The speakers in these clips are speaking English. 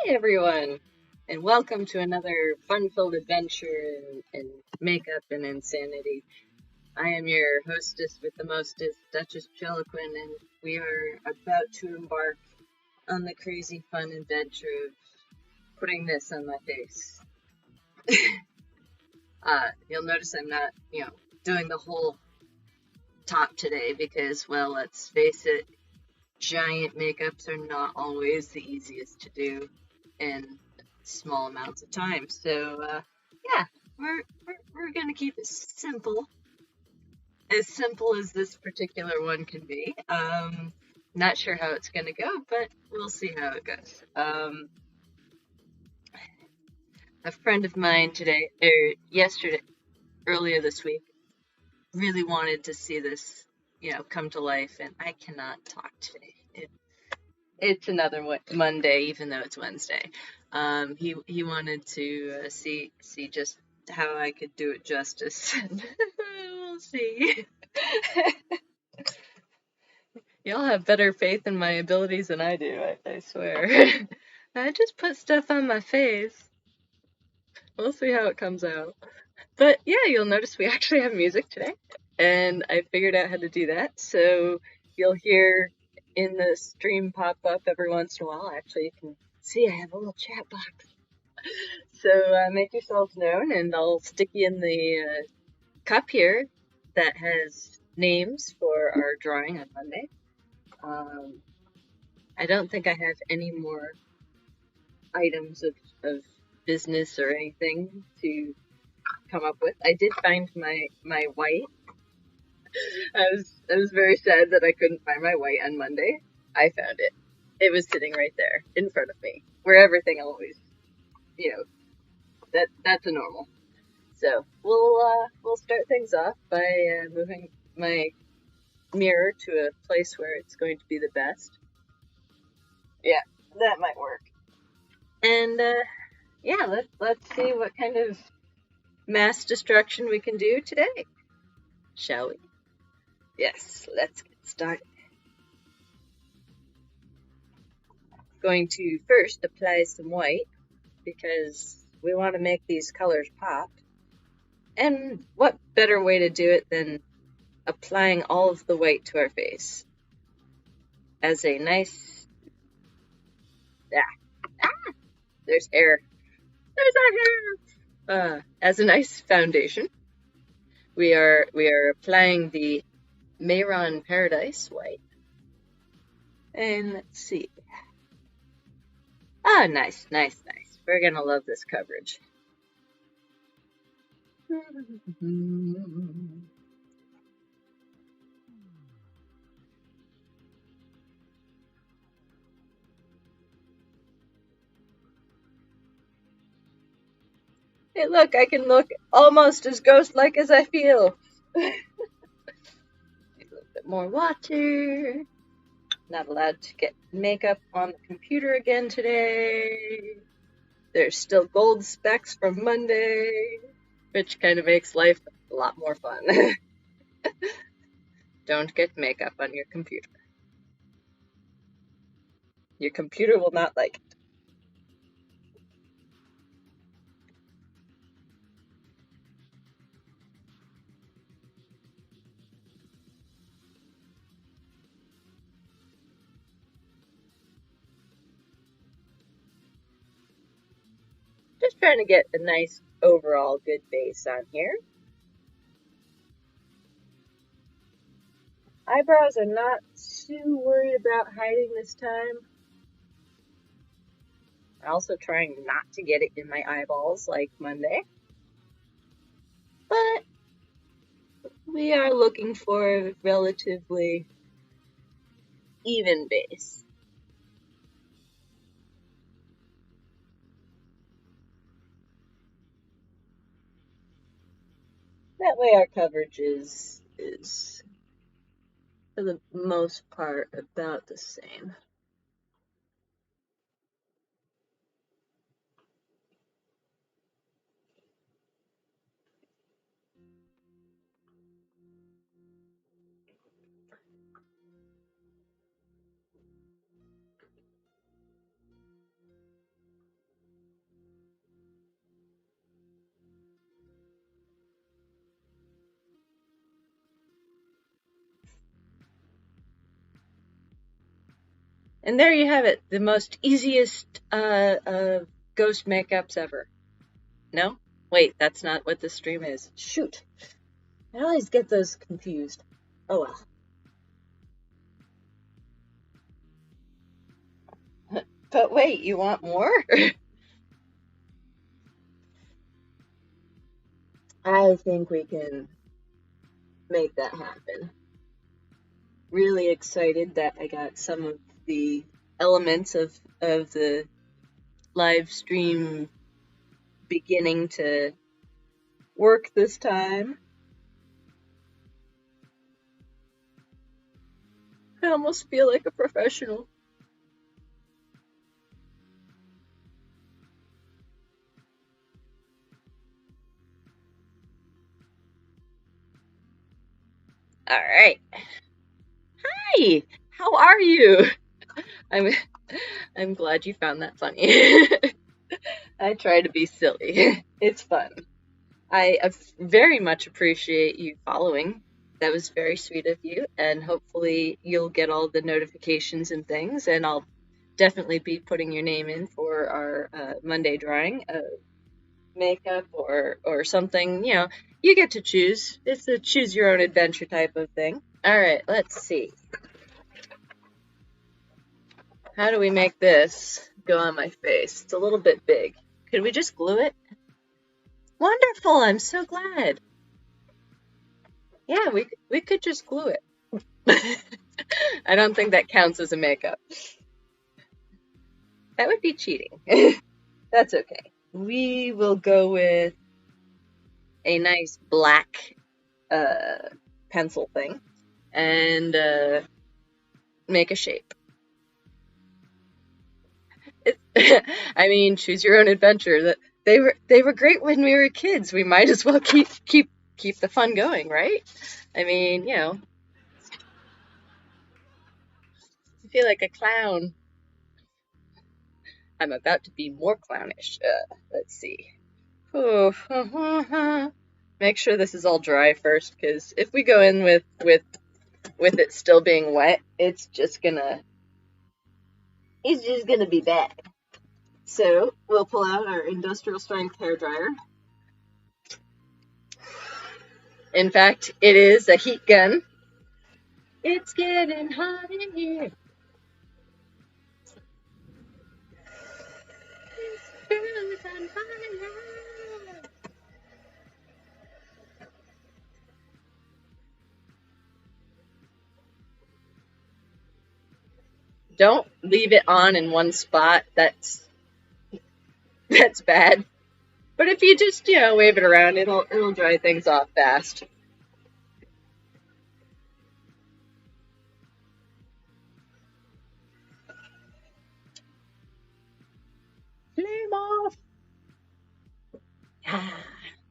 everyone, and welcome to another fun-filled adventure in makeup and insanity. I am your hostess with the mostest, Duchess Jeliquin, and we are about to embark on the crazy fun adventure of putting this on my face. You'll notice I'm not, doing the whole top today because, well, let's face it, giant makeups are not always the easiest to do in small amounts of time. So yeah, we're gonna keep it simple, as simple as this particular one can be. Not sure how it's gonna go, but we'll see how it goes. A friend of mine today, or yesterday, earlier this week, really wanted to see this, come to life, and I cannot talk today. It's another Monday, even though it's Wednesday. He wanted to see just how I could do it justice. We'll see. Y'all have better faith in my abilities than I do, I swear. I just put stuff on my face. We'll see how it comes out. But yeah, you'll notice we actually have music today, and I figured out how to do that. So you'll hear in the stream pop up every once in a while. Actually, you can see I have a little chat box. So make yourselves known, and I'll stick you in the cup here that has names for our drawing on Monday. I don't think I have any more items of business or anything to come up with. I did find my white. I was very sad that I couldn't find my white on Monday. I found it. It was sitting right there in front of me, where everything always, that's a normal. So we'll start things off by moving my mirror to a place where it's going to be the best. Yeah, that might work. And yeah, let's see what kind of mass destruction we can do today. Shall we? Yes, let's get started. Going to first apply some white because we want to make these colors pop. And what better way to do it than applying all of the white to our face as a nice there's hair. There's our hair. As a nice foundation, we are applying the Mayron Paradise white. And let's see. Nice. We're gonna love this coverage. Hey, look, I can look almost as ghost-like as I feel. A little bit more water. Not allowed to get makeup on the computer again today. There's still gold specks from Monday, which kind of makes life a lot more fun. Don't get makeup on your computer. Your computer will not like it. Just trying to get a nice overall good base on here. Eyebrows are not too worried about hiding this time. I'm also trying not to get it in my eyeballs like Monday. But we are looking for a relatively even base. That way our coverage is for the most part about the same. And there you have it, the most easiest ghost makeups ever. No? Wait, that's not what this stream is. Shoot. I always get those confused. Oh well. But wait, you want more? I think we can make that happen. Really excited that I got some of the elements of the live stream beginning to work this time. I almost feel like a professional. All right. Hi. How are you? I'm glad you found that funny. I try to be silly. It's fun. I very much appreciate you following. That was very sweet of you, and hopefully you'll get all the notifications and things, and I'll definitely be putting your name in for our Monday drawing of makeup or something. You know, you get to choose. It's a choose your own adventure type of thing. All right, let's see. How do we make this go on my face? It's a little bit big. Could we just glue it? Wonderful, I'm so glad. Yeah, we could just glue it. I don't think that counts as a makeup. That would be cheating. That's okay. We will go with a nice black pencil thing and make a shape. I mean, choose your own adventure. That they were great when we were kids. We might as well keep the fun going, right? I mean, you know, I feel like a clown. I'm about to be more clownish. Let's see. Make sure this is all dry first, because if we go in with it still being wet, it's just gonna be bad. So we'll pull out our industrial strength hairdryer. In fact, it is a heat gun. It's getting hot in here. This girl is on fire. Don't leave it on in one spot. That's bad. But if you just, you know, wave it around, it'll dry things off fast. Flame off.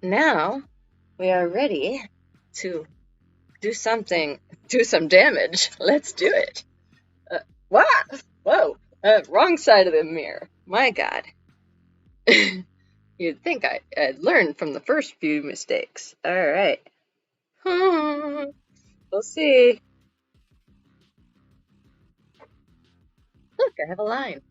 Now we are ready to do some damage. Let's do it. What? Whoa! Wrong side of the mirror. My God. You'd think I'd learned from the first few mistakes. All right. We'll see. Look, I have a line.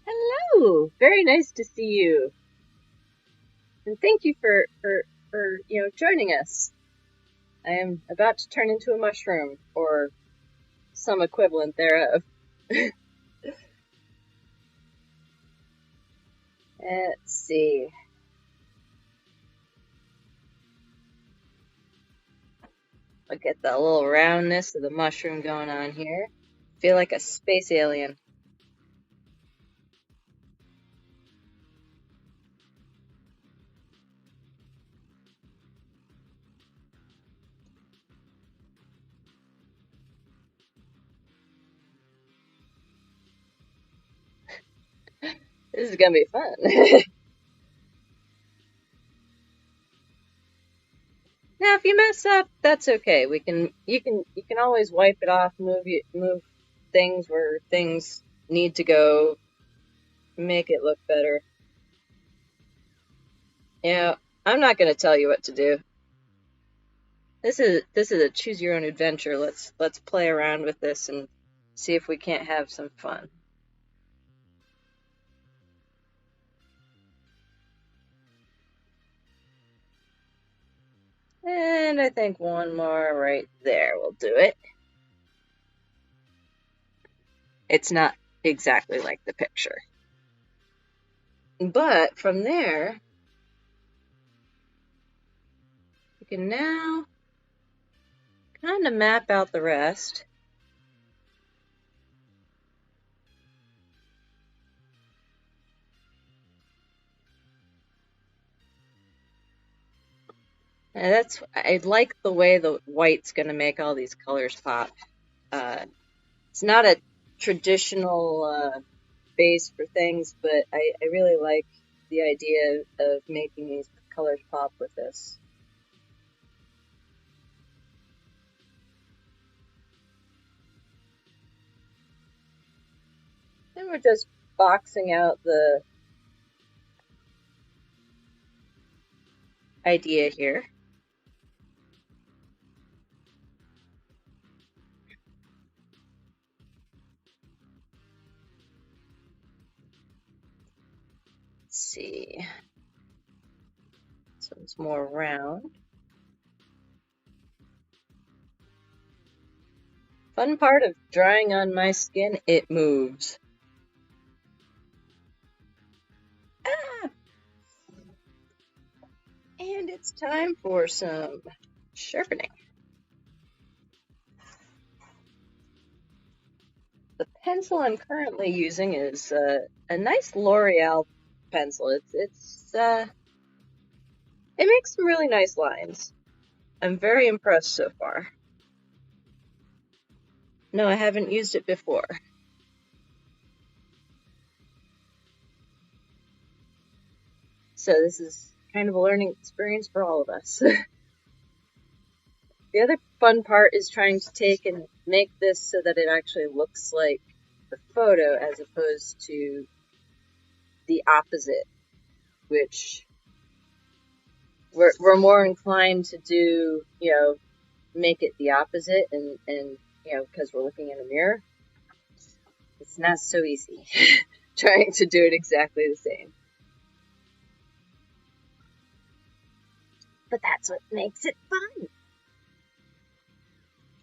Hello. Very nice to see you. And thank you for you know, joining us. I am about to turn into a mushroom, or some equivalent thereof. Let's see. Look at the little roundness of the mushroom going on here. Feel like a space alien. This is gonna be fun. Now, if you mess up, that's okay. You can always wipe it off, move things where things need to go, make it look better. Yeah, I'm not gonna tell you what to do. This is a choose your own adventure. Let's play around with this and see if we can't have some fun. And I think one more right there will do it. It's not exactly like the picture. But from there, you can now kind of map out the rest. And I like the way the white's going to make all these colors pop. It's not a traditional base for things, but I really like the idea of making these colors pop with this. And we're just boxing out the idea here. Let's see. This one's more round. Fun part of drawing on my skin, it moves. Ah! And it's time for some sharpening. The pencil I'm currently using is a nice L'Oreal pencil. It makes some really nice lines. I'm very impressed so far. No, I haven't used it before. So this is kind of a learning experience for all of us. The other fun part is trying to take and make this so that it actually looks like the photo as opposed to the opposite, which we're more inclined to do, make it the opposite and because we're looking in a mirror. It's not so easy trying to do it exactly the same. But that's what makes it fun.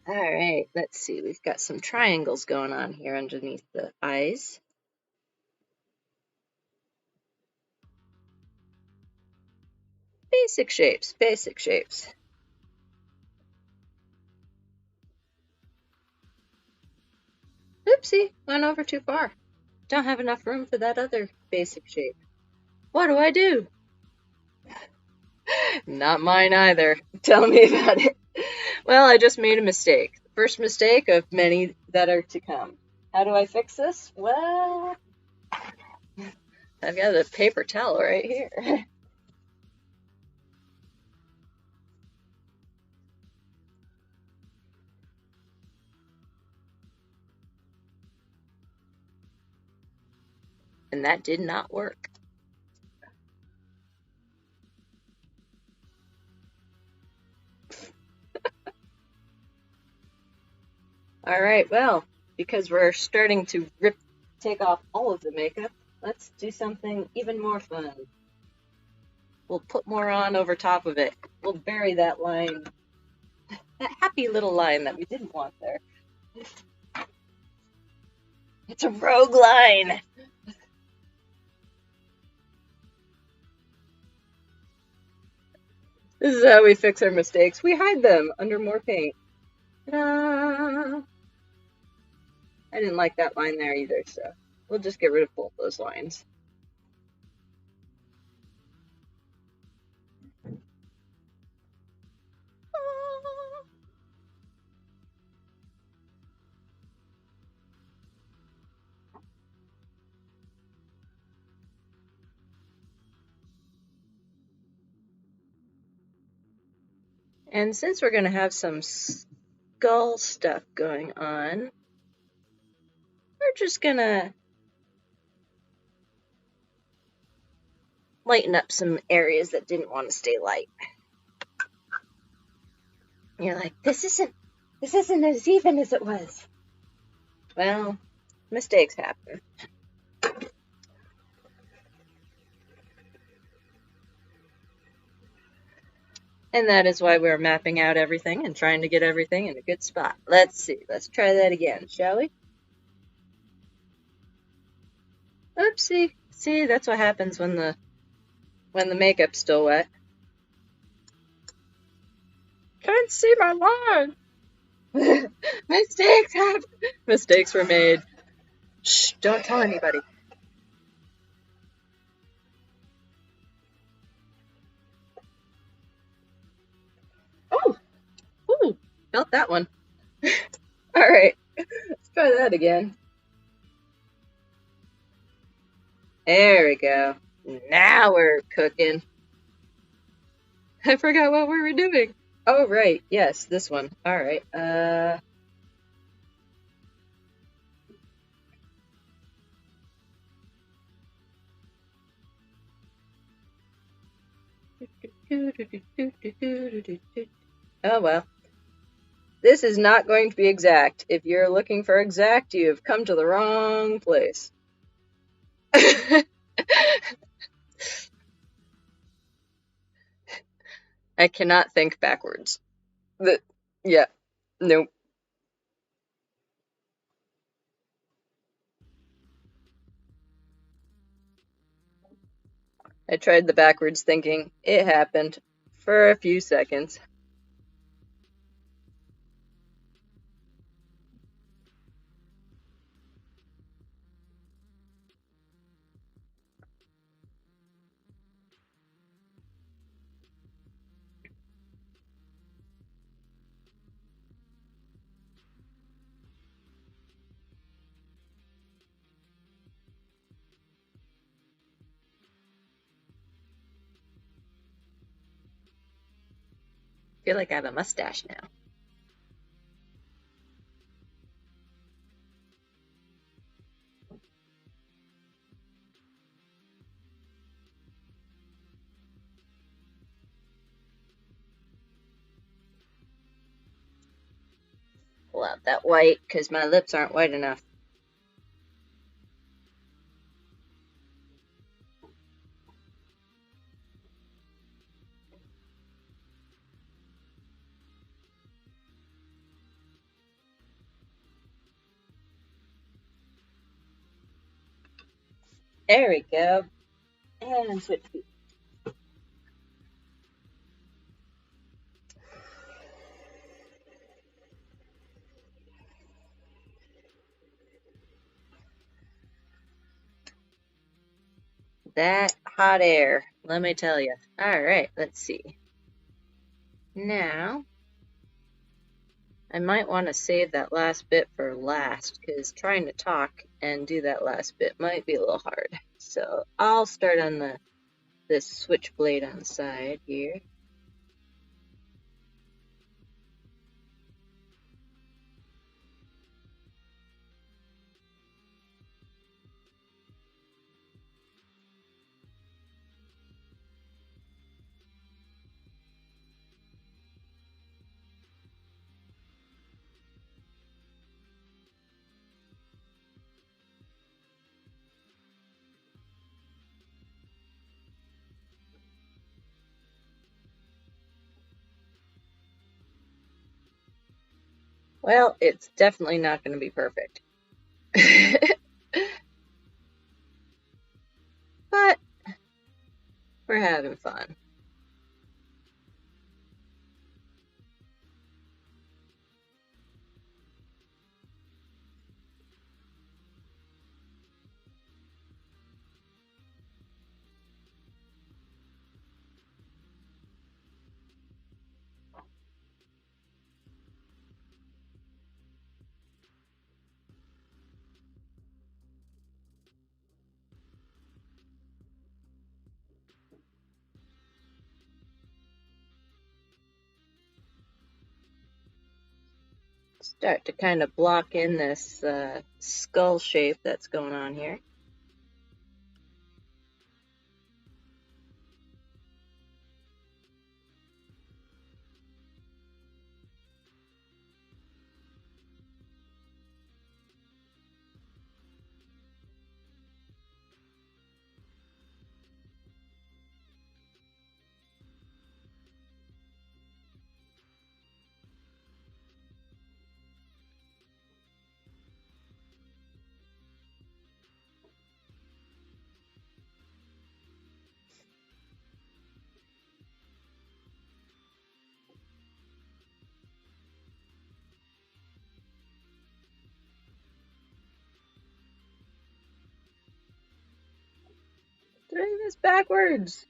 All right, let's see. We've got some triangles going on here underneath the eyes. Basic shapes, basic shapes. Oopsie, went over too far. Don't have enough room for that other basic shape. What do I do? Not mine either. Tell me about it. Well, I just made a mistake. First mistake of many that are to come. How do I fix this? Well, I've got a paper towel right here. And that did not work. All right, well, because we're starting to take off all of the makeup, let's do something even more fun. We'll put more on over top of it. We'll bury that line, that happy little line that we didn't want there. It's a rogue line. This is how we fix our mistakes. We hide them under more paint. Ta-da! I didn't like that line there either, so we'll just get rid of both those lines. And since we're going to have some skull stuff going on, we're just going to lighten up some areas that didn't want to stay light. You're like, this isn't as even as it was. Well, mistakes happen. And that is why we're mapping out everything and trying to get everything in a good spot. Let's see. Let's try that again, shall we? Oopsie. See, that's what happens when the makeup's still wet. Can't see my line. Mistakes were made. Shh, don't tell anybody. Oh, ooh, felt that one. All right, let's try that again. There we go. Now we're cooking. I forgot what we were doing. Oh, right. Yes, this one. All right. Oh, well. This is not going to be exact. If you're looking for exact, you have come to the wrong place. I cannot think backwards. Yeah, nope. I tried the backwards thinking. It happened for a few seconds. I feel like I have a mustache now. Pull out that white because my lips aren't white enough. There we go. And switch feet. That hot air, let me tell you. All right, let's see. Now, I might want to save that last bit for last because trying to talk and do that last bit might be a little hard. So I'll start on this switchblade on the side here. Well, it's definitely not going to be perfect. But we're having fun. Start to kind of block in this skull shape that's going on here. Doing this backwards.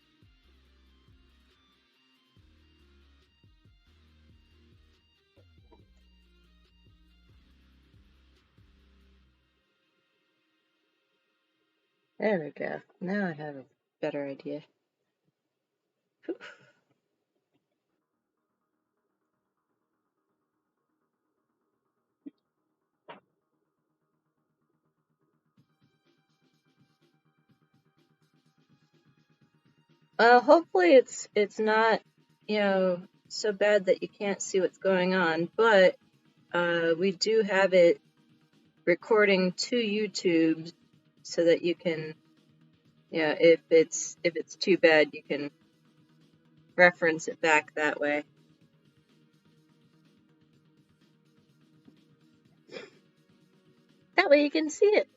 There we go. Now I have a better idea. Whew. Hopefully it's not, so bad that you can't see what's going on, but we do have it recording to YouTube so that you can, if it's too bad, you can reference it back that way. That way you can see it.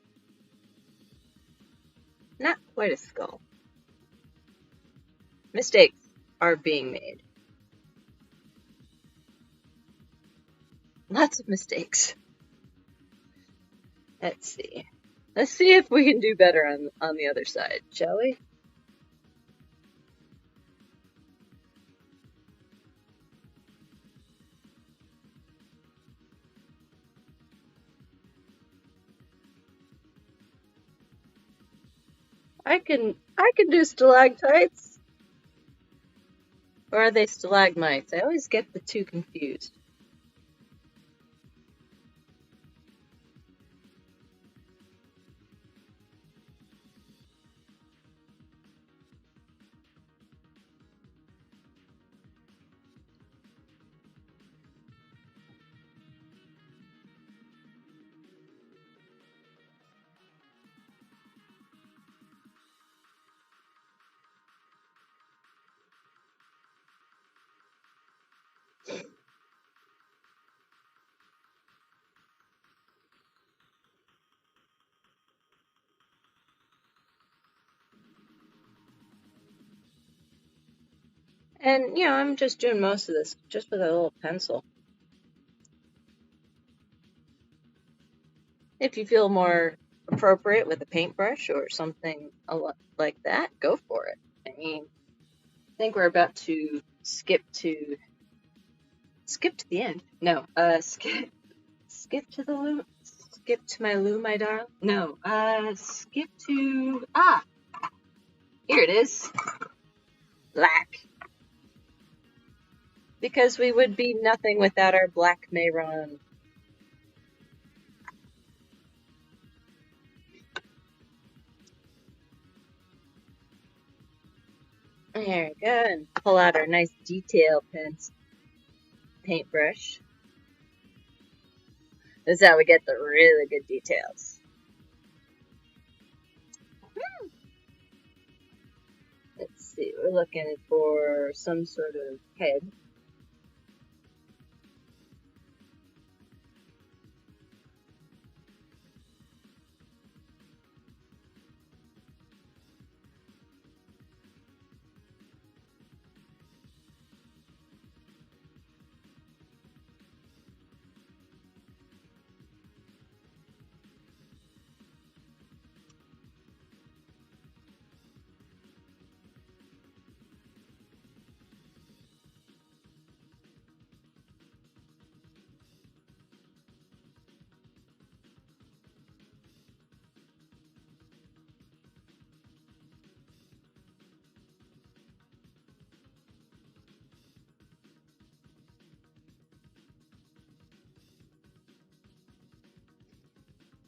Not quite a skull. Mistakes are being made. Lots of mistakes. Let's see. Let's see if we can do better on the other side, shall we? I can do stalactites. Or are they stalagmites? I always get the two confused. And, I'm just doing most of this just with a little pencil. If you feel more appropriate with a paintbrush or something like that, go for it. I mean, I think we're about to skip to the end. No, skip to my loo, my darling. No, skip to, here it is. Black. Because we would be nothing without our black Mayron. There we go, and pull out our nice detail paintbrush. This is how we get the really good details. Let's see, we're looking for some sort of head.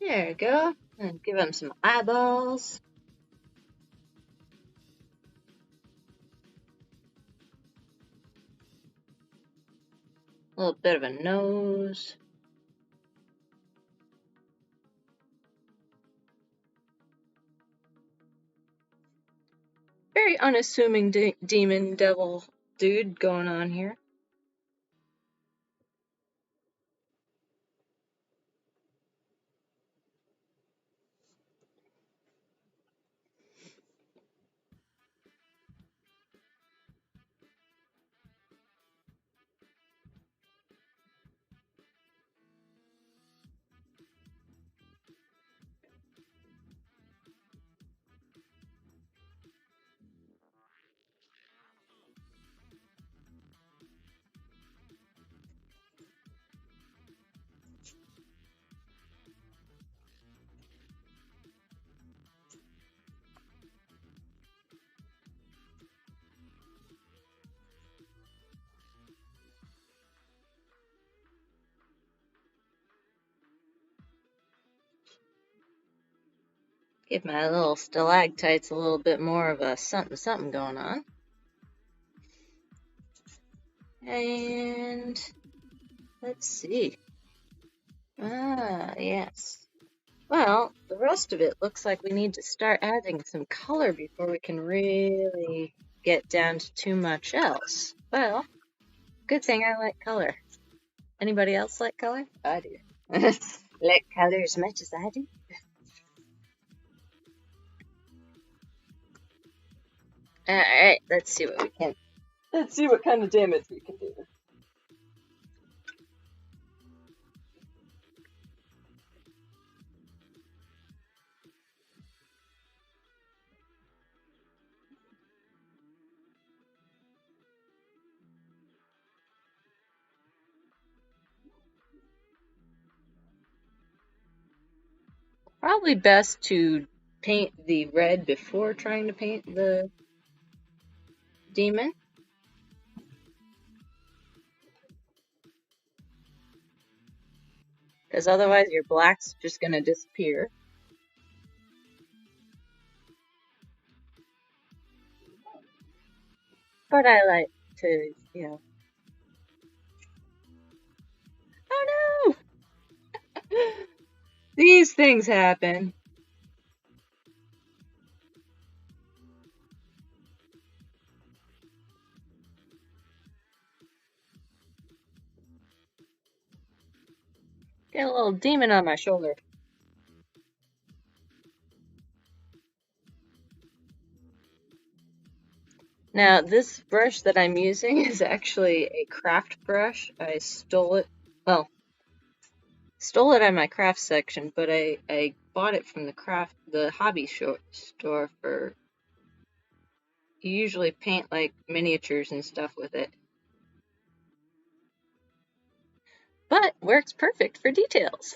There we go. And give him some eyeballs. A little bit of a nose. Very unassuming demon devil dude going on here. Give my little stalactites a little bit more of a something going on. And let's see. Ah, yes. Well, the rest of it looks like we need to start adding some color before we can really get down to too much else. Well, good thing I like color. Anybody else like color? I do. Like color as much as I do. Alright, let's see what we can. Let's see what kind of damage we can do. Probably best to paint the red before trying to paint the demon. Because otherwise your black's just going to disappear. But I like to, you know. Oh no! These things happen. Get a little demon on my shoulder. Now, this brush that I'm using is actually a craft brush. I stole it, well, stole it on my craft section, but I bought it from the hobby store for, you usually paint like miniatures and stuff with it. But works perfect for details.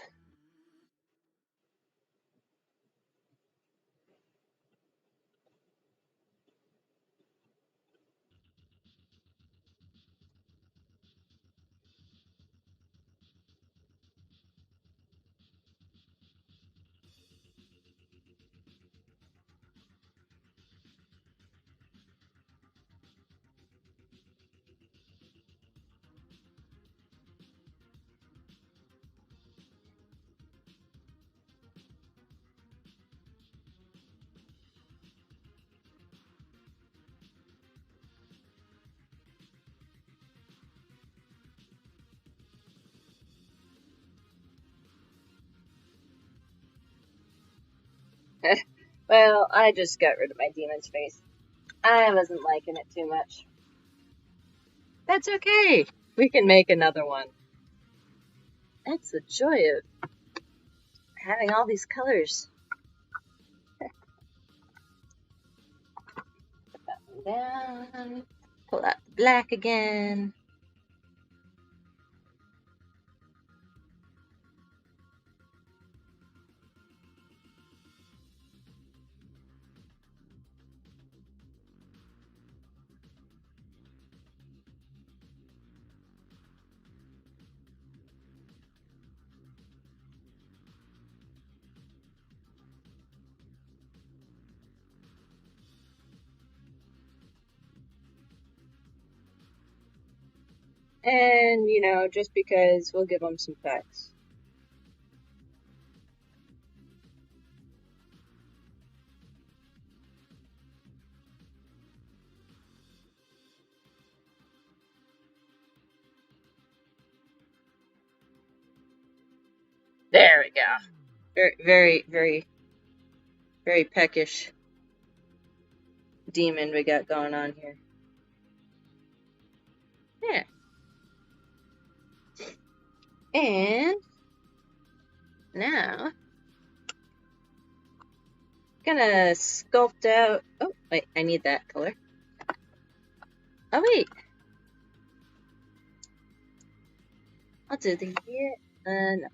Well, I just got rid of my demon's face. I wasn't liking it too much. That's okay. We can make another one. That's the joy of having all these colors. Put that one down. Pull out the black again. And, you know, just because, we'll give them some facts. There we go. Very, very, very, very peckish demon we got going on here. Yeah. And now, gonna sculpt out. Oh, wait, I need that color. Oh, wait. I'll do the here. No.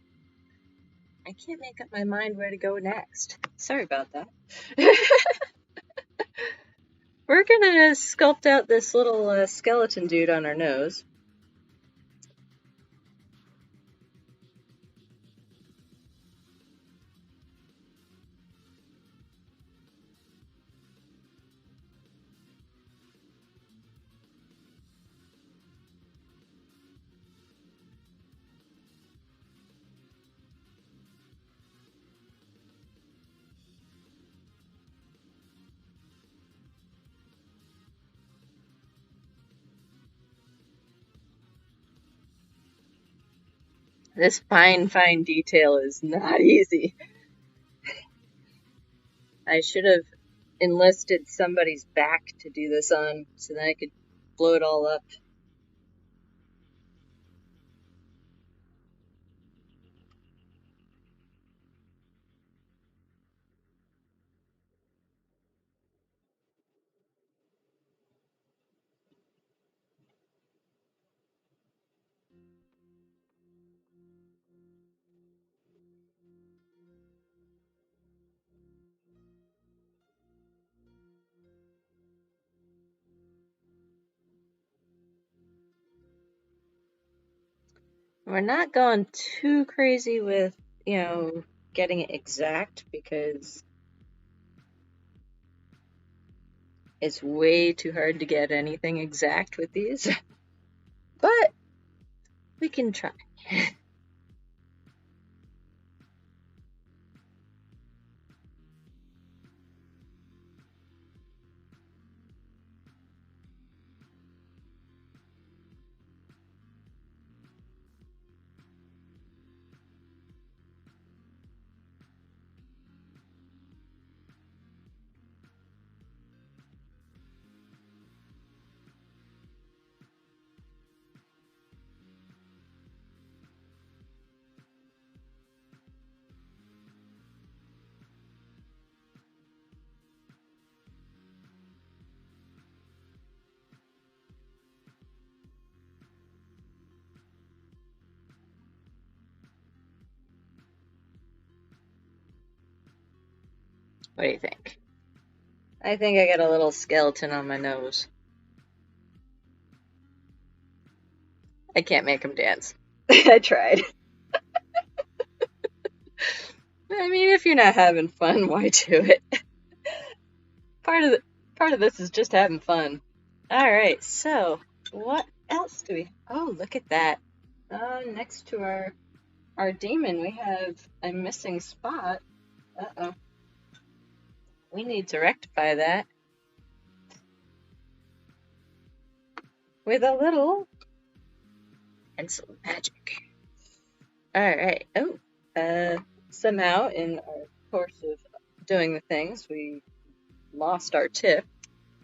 I can't make up my mind where to go next. Sorry about that. We're gonna sculpt out this little skeleton dude on our nose. This fine detail is not easy. I should have enlisted somebody's back to do this on, so that I could blow it all up. We're not going too crazy with, you know, getting it exact, because it's way too hard to get anything exact with these. But we can try. What do you think? I think I got a little skeleton on my nose. I can't make him dance. I tried. I mean, if you're not having fun, why do it? Part of this is just having fun. All right, so what else do we? Oh, look at that! Next to our demon, we have a missing spot. Uh-oh. We need to rectify that with a little pencil magic. All right. Oh, somehow in our course of doing the things, we lost our tip.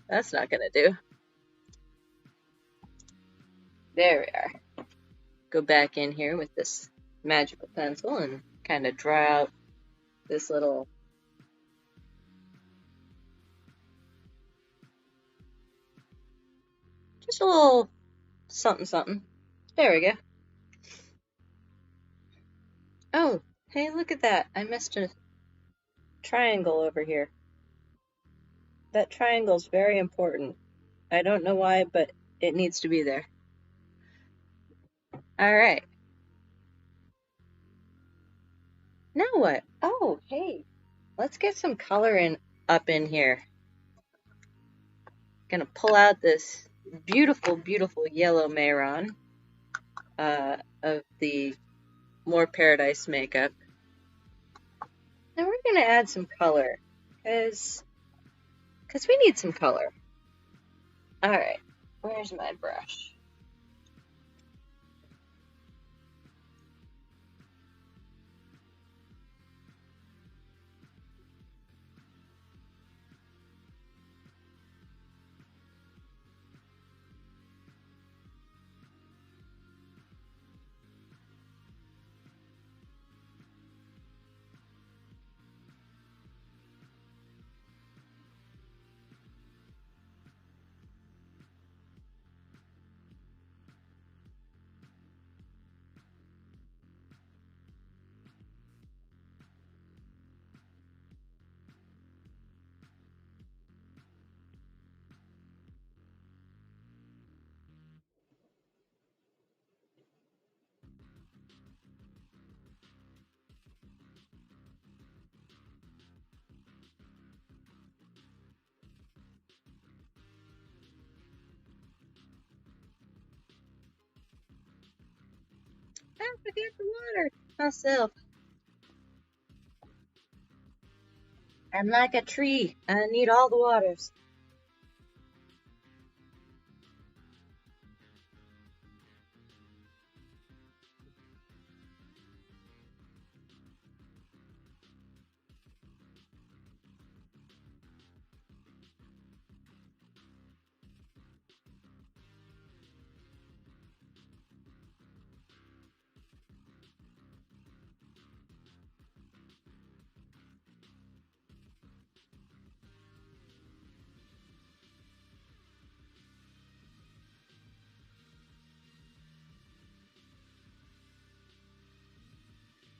That's not gonna do. There we are. Go back in here with this magical pencil and kind of draw out this little just a little something something. There we go. Oh, hey, look at that. I missed a triangle over here. That triangle's very important. I don't know why, but it needs to be there. All right. Now what? Oh, hey. Let's get some color up in here. Gonna pull out this beautiful, beautiful yellow Mayron. of the More Paradise makeup. And we're gonna add some color, cause we need some color. Alright, where's my brush? I forget the water myself. I'm like a tree. I need all the waters.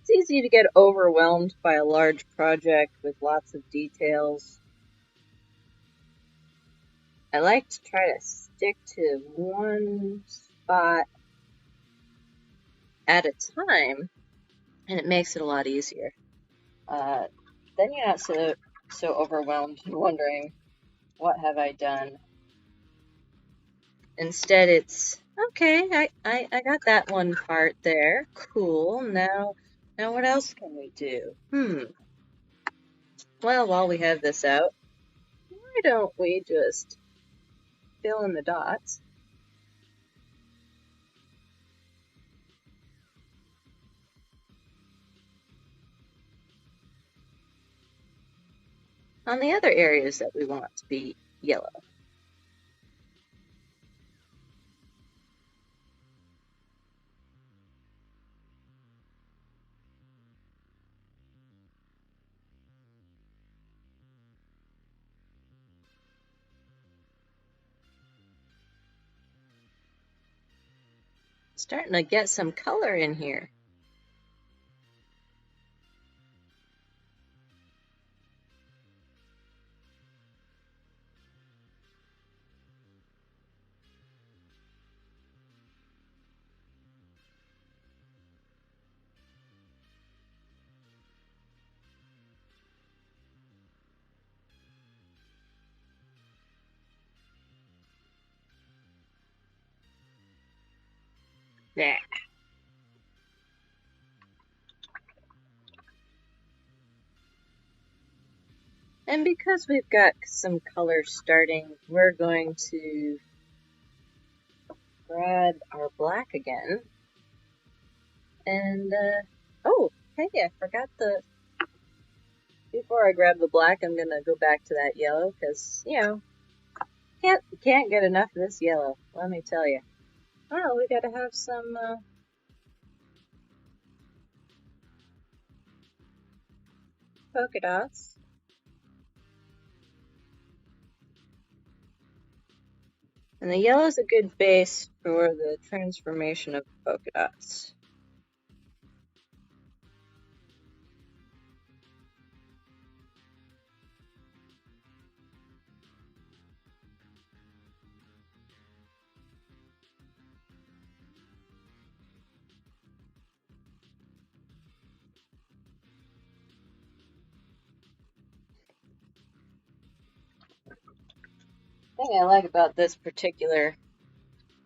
It's easy to get overwhelmed by a large project with lots of details. I like to try to stick to one spot at a time, and it makes it a lot easier. Then you're not so overwhelmed and wondering, what have I done? Instead, it's okay. I got that one part there. Cool. Now what else can we do? Well, while we have this out, why don't we just fill in the dots? On the other areas that we want to be yellow. Starting to get some color in here. Yeah. And because we've got some color starting, we're going to grab our black again. And, oh, hey, I forgot before I grab the black, I'm gonna go back to that yellow, because, can't get enough of this yellow, let me tell you. Oh, we gotta have some, polka dots. And the yellow is a good base for the transformation of polka dots. The thing I like about this particular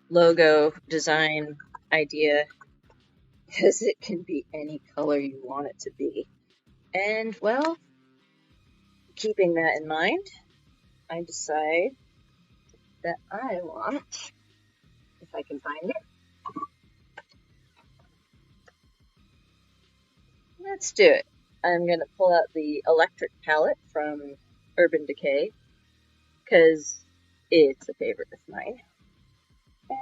logo design idea because it can be any color you want it to be. And well, keeping that in mind, I decide that I want, if I can find it, let's do it. I'm going to pull out the electric palette from Urban Decay because it's a favorite of mine. And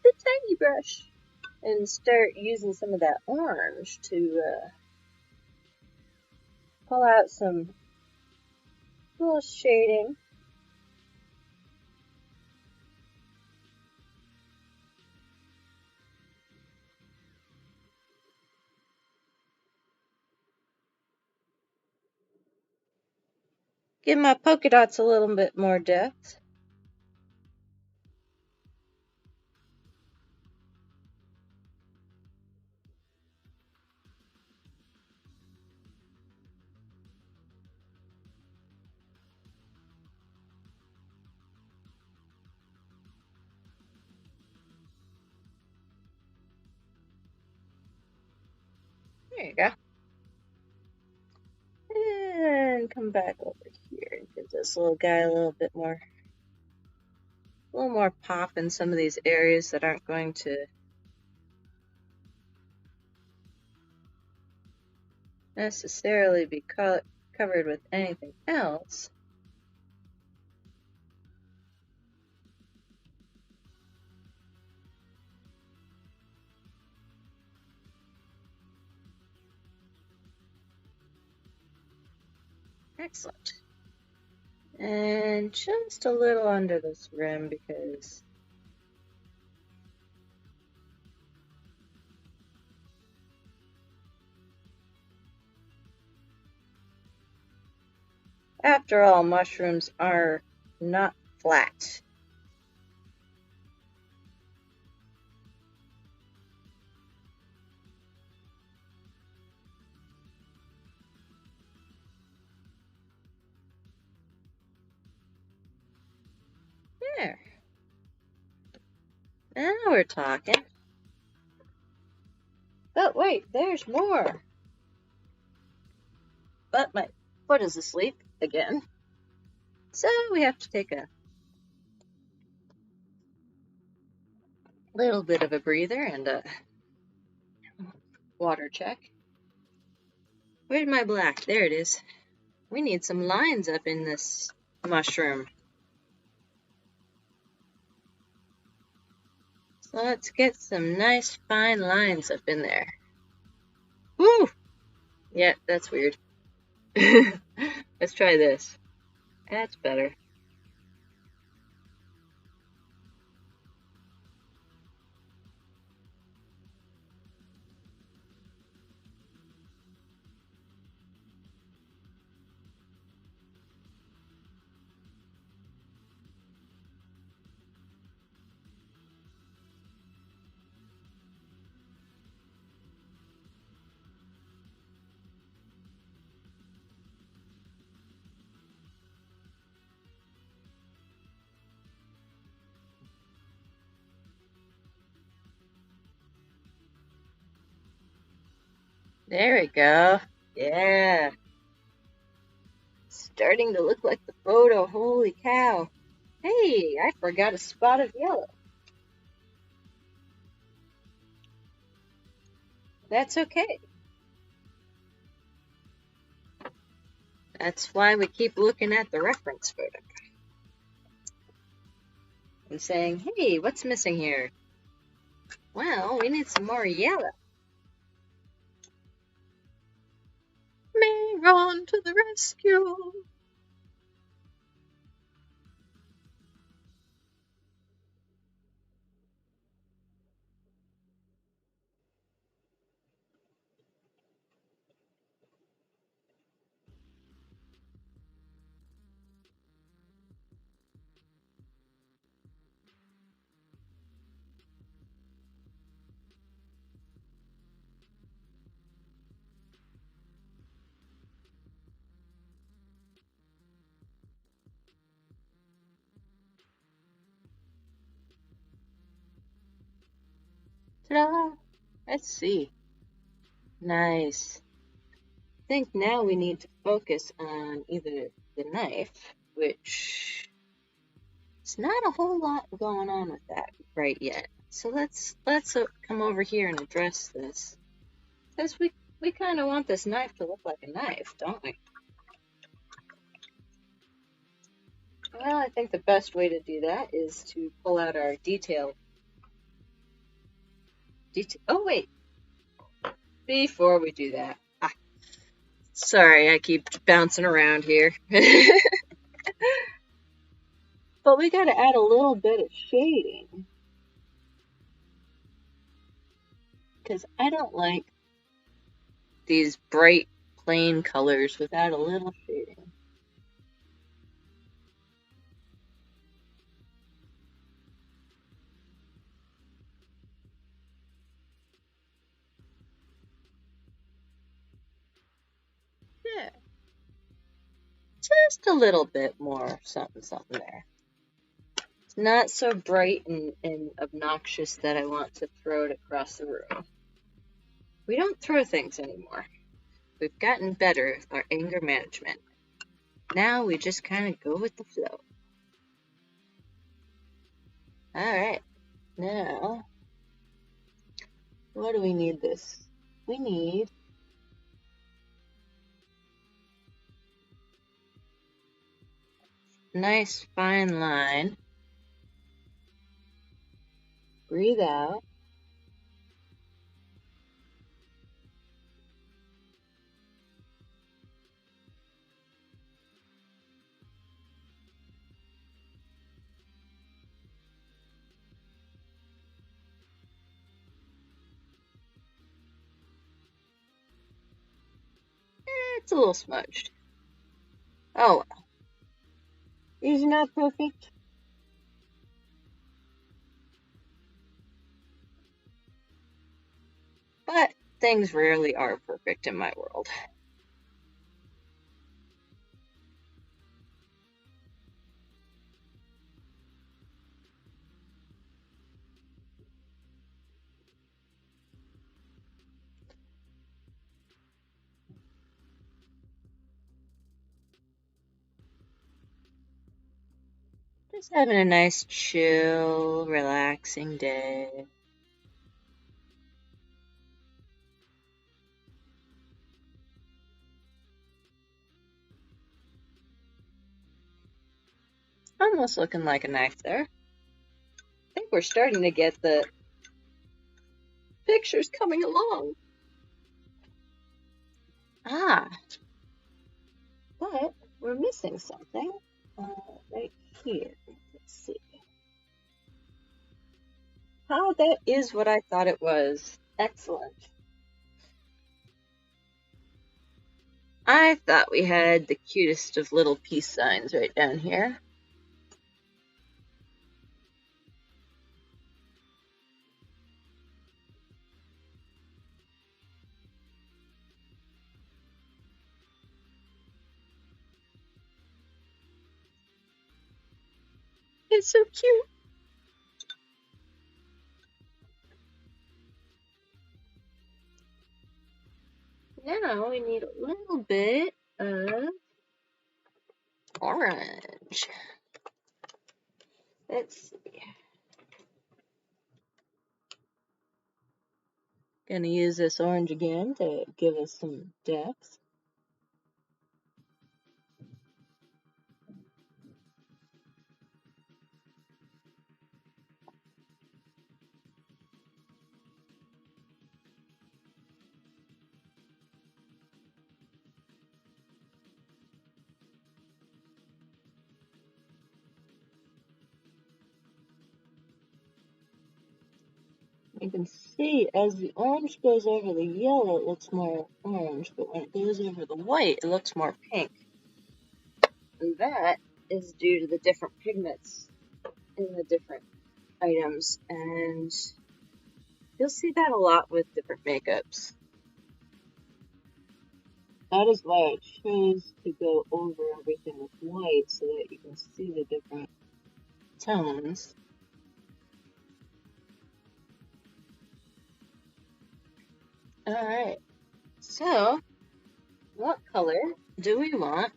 the tiny brush. And start using some of that orange to pull out some little shading. Give my polka dots a little bit more depth. There you go. And come back over here and give this little guy a little more pop in some of these areas that aren't going to necessarily be covered with anything else. Excellent. And just a little under this rim because after all, mushrooms are not flat. There. Now we're talking. But wait, there's more. But my foot is asleep again. So we have to take a little bit of a breather and a water check. Where's my black? There it is. We need some lines up in this mushroom. So let's get some nice fine lines up in there. Woo! Yeah, that's weird. Let's try this. That's better. There we go. Yeah. Starting to look like the photo. Holy cow. Hey, I forgot a spot of yellow. That's okay. That's why we keep looking at the reference photo and saying, hey, what's missing here? Well, we need some more yellow. May run to the rescue. Ta-da! Let's see. Nice. I think now we need to focus on either the knife, which is not a whole lot going on with that right yet. So let's come over here and address this. Because we kind of want this knife to look like a knife, don't we? Well, I think the best way to do that is to pull out our detail. Oh, wait. Before we do that. Sorry, I keep bouncing around here. But we gotta add a little bit of shading. Because I don't like these bright, plain colors without a little shading. Yeah. Just a little bit more something there. It's not so bright and obnoxious that I want to throw it across the room. We don't throw things anymore. We've gotten better with our anger management. Now we just kind of go with the flow. Alright, now, what do we need this? We need a nice fine line. Breathe out. It's a little smudged. Oh well. These are not perfect. But things rarely are perfect in my world. Just having a nice, chill, relaxing day. Almost looking like a knife there. I think we're starting to get the pictures coming along. But we're missing something right here. Let's see. That is what I thought it was. Excellent. I thought we had the cutest of little peace signs right down here. It's so cute. Now we need a little bit of orange. Let's see. Gonna use this orange again to give us some depth. You can see as the orange goes over the yellow, it looks more orange, but when it goes over the white, it looks more pink. And that is due to the different pigments in the different items, and you'll see that a lot with different makeups. That is why I chose to go over everything with white so that you can see the different tones. Alright, so what color do we want?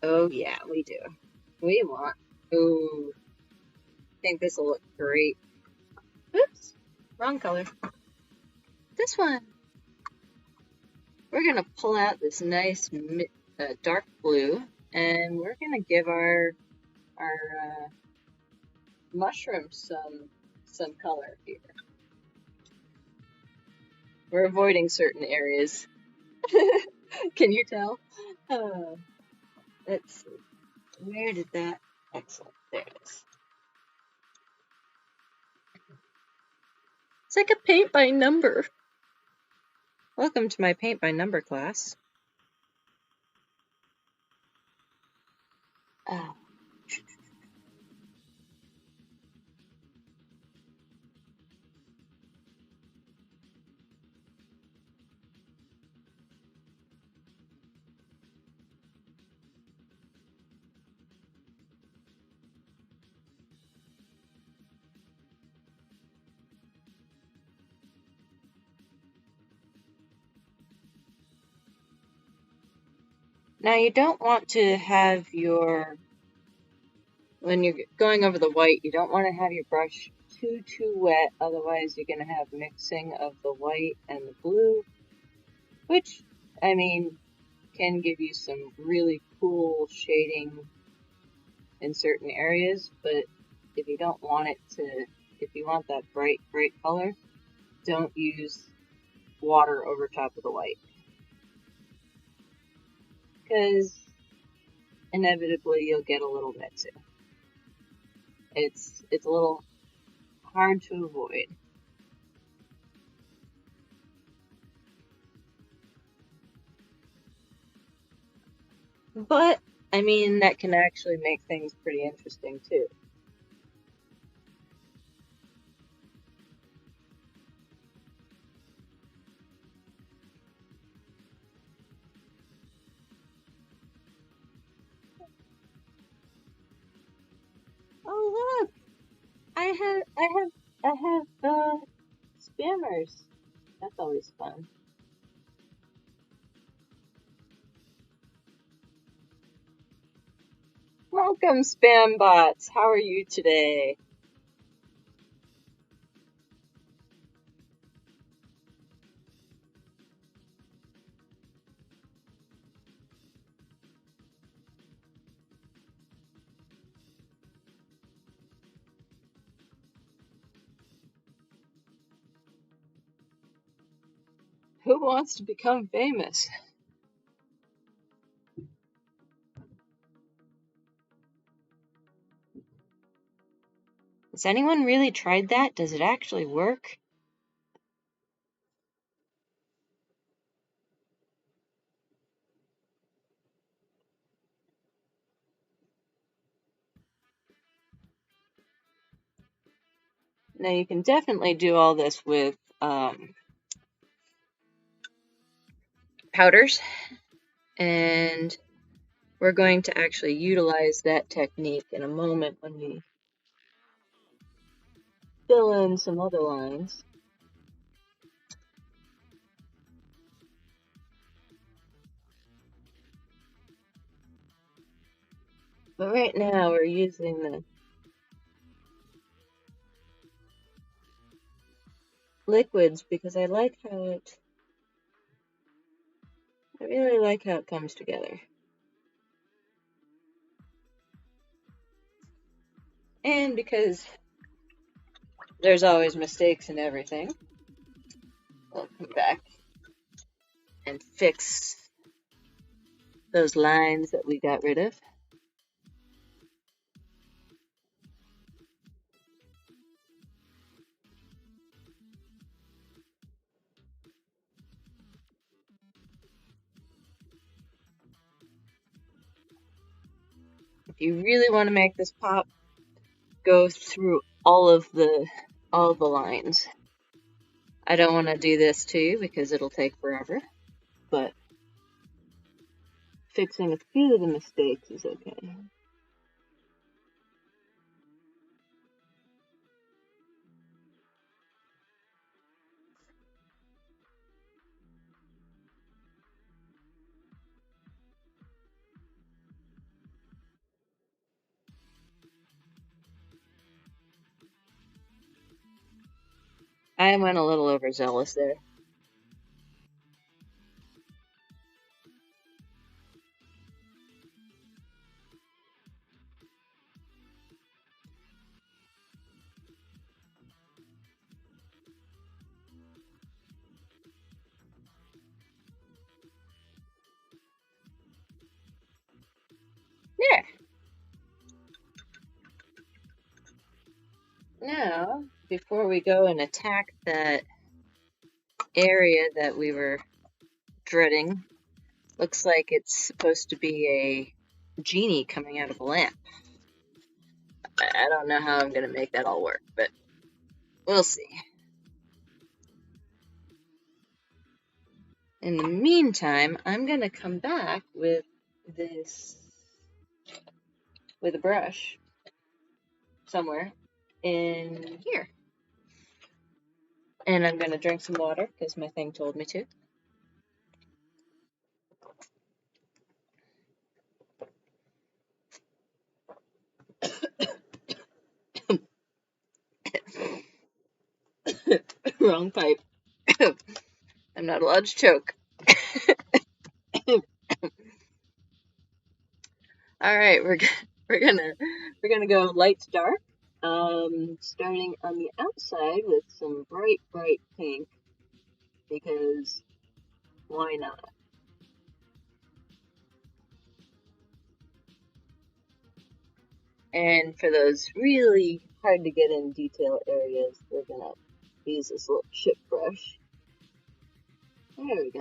Oh yeah, we do. We want, ooh, I think this will look great. Oops, wrong color. This one. We're gonna pull out this nice dark blue, and we're gonna give our mushroom some color here. We're avoiding certain areas. Can you tell? Let's see. Where did that? Excellent. There it is. It's like a paint by number. Welcome to my paint by number class. Oh. Now you don't want to have when you're going over the white, you don't want to have your brush too wet, otherwise you're going to have mixing of the white and the blue, which, I mean, can give you some really cool shading in certain areas, but if you don't want if you want that bright color, don't use water over top of the white, because inevitably you'll get a little mixing. It's a little hard to avoid. But, I mean, that can actually make things pretty interesting too. Oh look! I have spammers. That's always fun. Welcome, spam bots. How are you today? Who wants to become famous? Has anyone really tried that? Does it actually work? Now you can definitely do all this with powders, and we're going to actually utilize that technique in a moment when we fill in some other lines. But right now we're using the liquids because I really like how it comes together. And because there's always mistakes in everything, we'll come back and fix those lines that we got rid of. If you really want to make this pop, go through all the lines. I don't want to do this too because it'll take forever, but fixing a few of the mistakes is okay. I went a little overzealous there. There. Now, before we go and attack that area that we were dreading, looks like it's supposed to be a genie coming out of a lamp. I don't know how I'm going to make that all work, but we'll see. In the meantime, I'm going to come back with a brush somewhere in here. And I'm going to drink some water because my thing told me to. Wrong pipe. I'm not allowed to choke. All right, we're gonna go light to dark. Starting on the outside with some bright pink because why not? And for those really hard to get in detail areas, we're gonna use this little chip brush. There we go.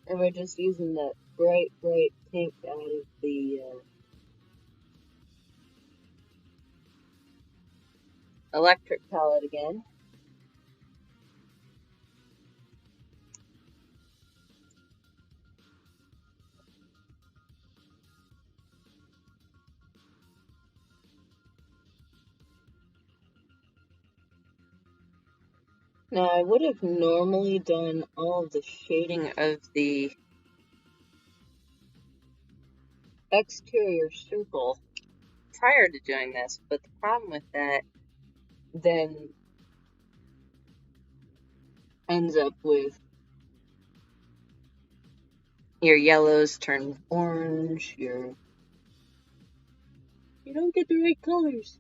And we're just using that bright pink out of the electric palette again. Now, I would have normally done all of the shading of the exterior circle prior to doing this, but the problem with that then ends up with your yellows turn orange, you don't get the right colors.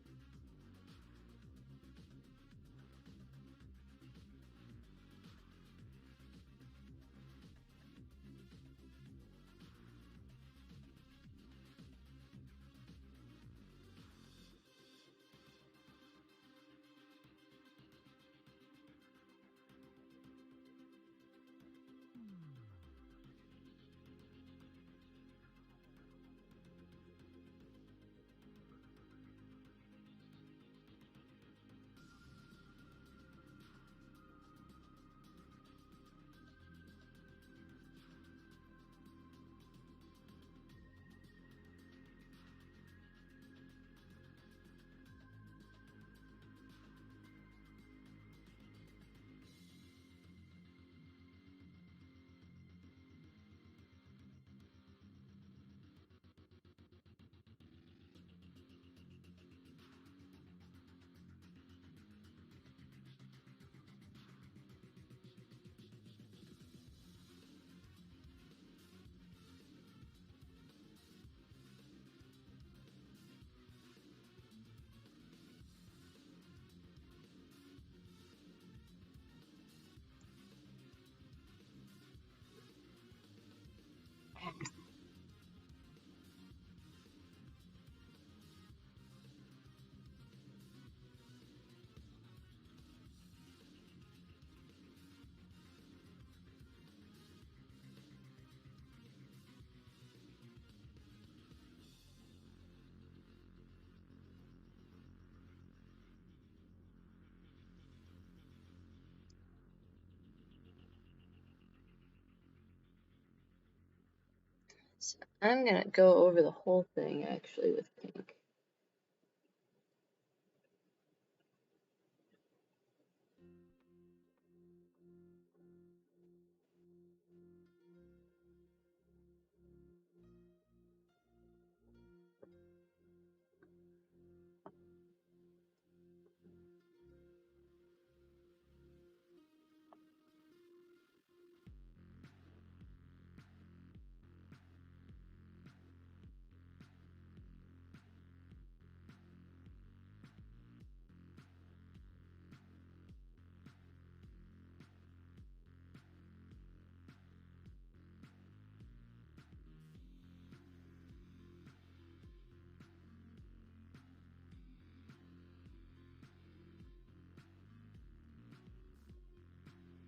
So I'm gonna go over the whole thing actually with pink.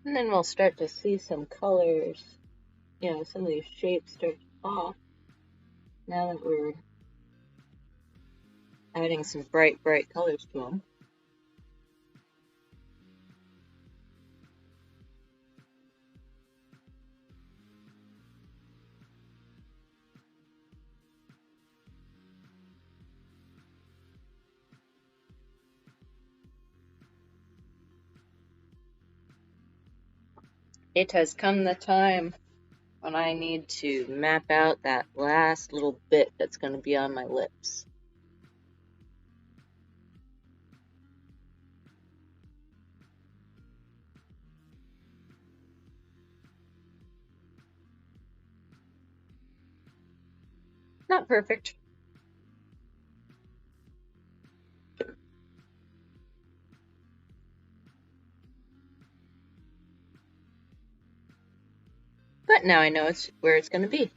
And then we'll start to see some colors, you know, some of these shapes start to pop now that we're adding some bright, bright colors to them. It has come the time when I need to map out that last little bit that's going to be on my lips. Not perfect. But now I know it's where it's going to be.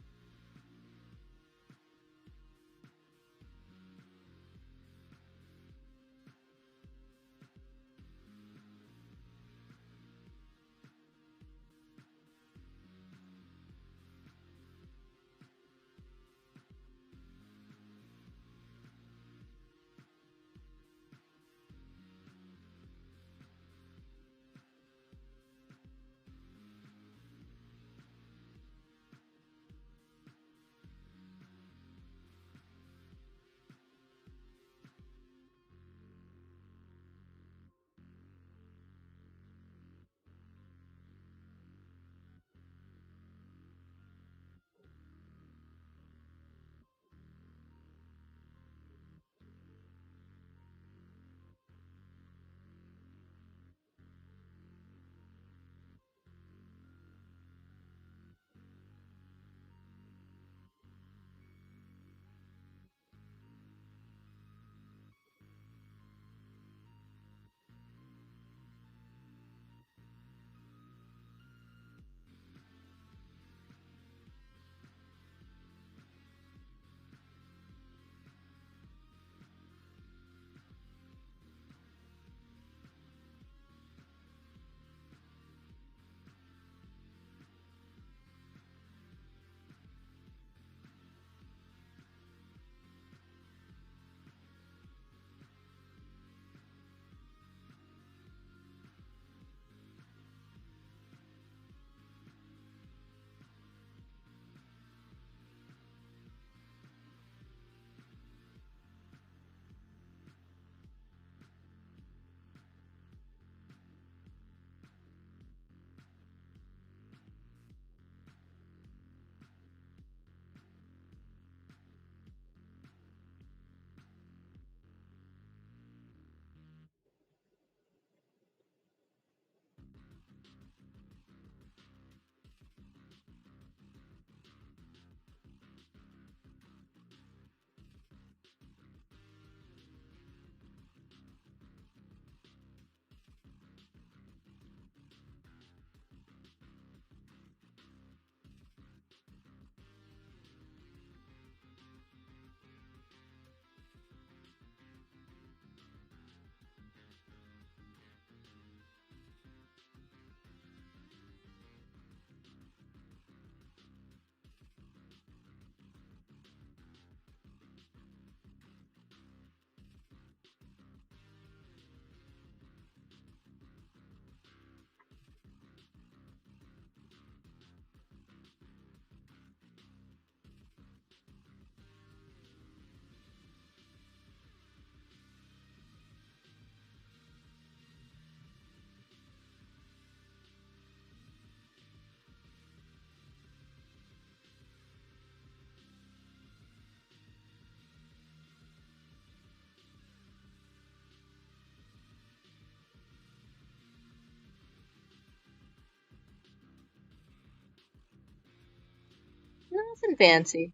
Nothing fancy.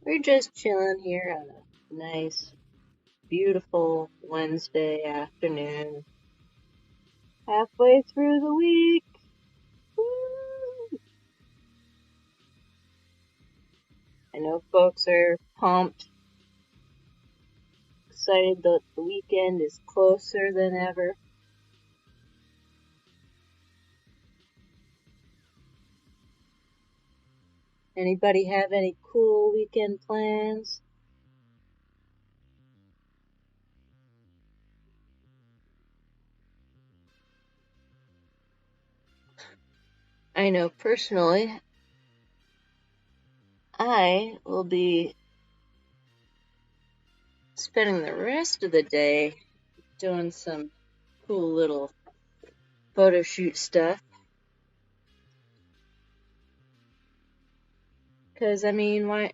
We're just chilling here on a nice, beautiful Wednesday afternoon. Halfway through the week. Woo! I know folks are pumped, excited that the weekend is closer than ever. Anybody have any cool weekend plans? I know personally, I will be spending the rest of the day doing some cool little photo shoot stuff. Because, I mean, why?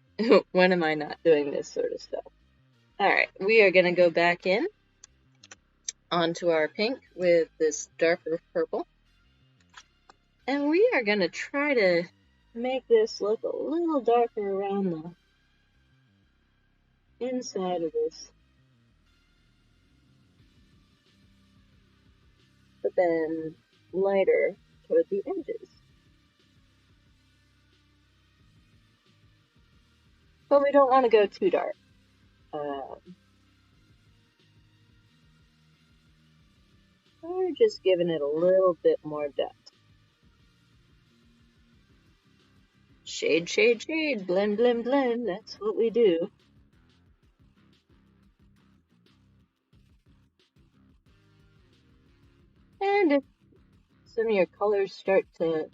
When am I not doing this sort of stuff? Alright, we are going to go back in onto our pink with this darker purple. And we are going to try to make this look a little darker around the inside of this. But then lighter toward the edges. But we don't want to go too dark. We're just giving it a little bit more depth. Shade, shade, shade, blend, blend, blend. That's what we do. And if some of your colors start to,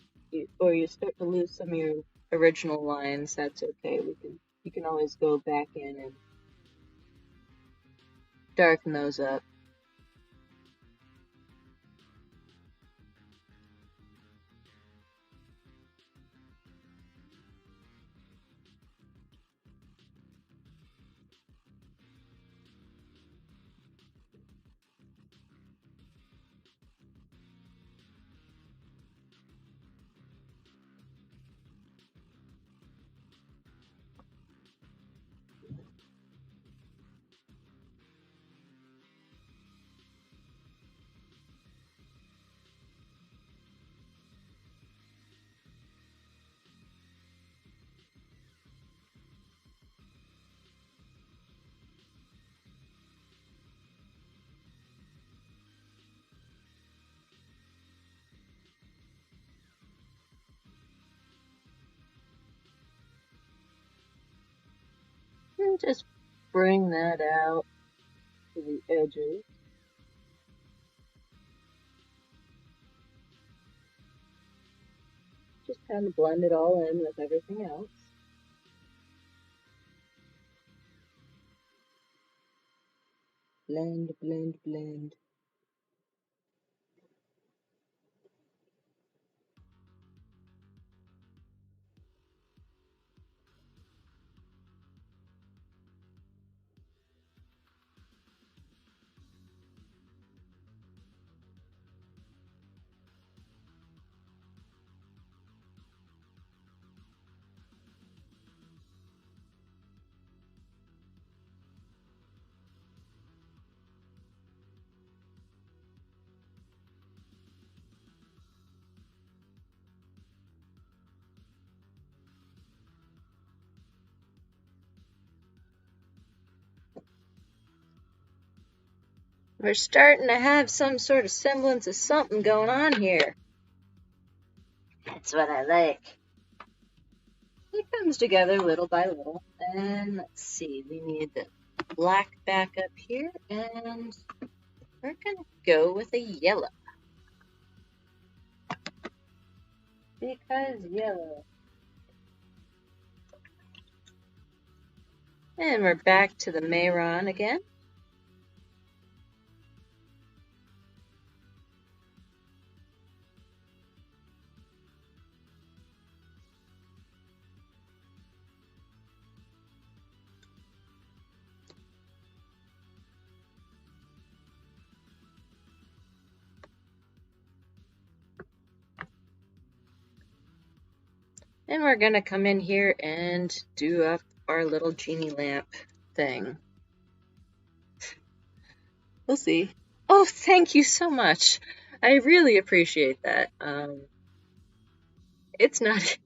or you start to lose some of your original lines, that's okay. You can always go back in and darken those up. And just bring that out to the edges. Just kind of blend it all in with everything else. Blend, blend, blend. We're starting to have some sort of semblance of something going on here. That's what I like. It comes together little by little. And let's see, we need the black back up here, and we're gonna go with a yellow. Because yellow. And we're back to the Mayron again. And we're gonna come in here and do up our little genie lamp thing. We'll see. Oh, thank you so much. I really appreciate that. It's not,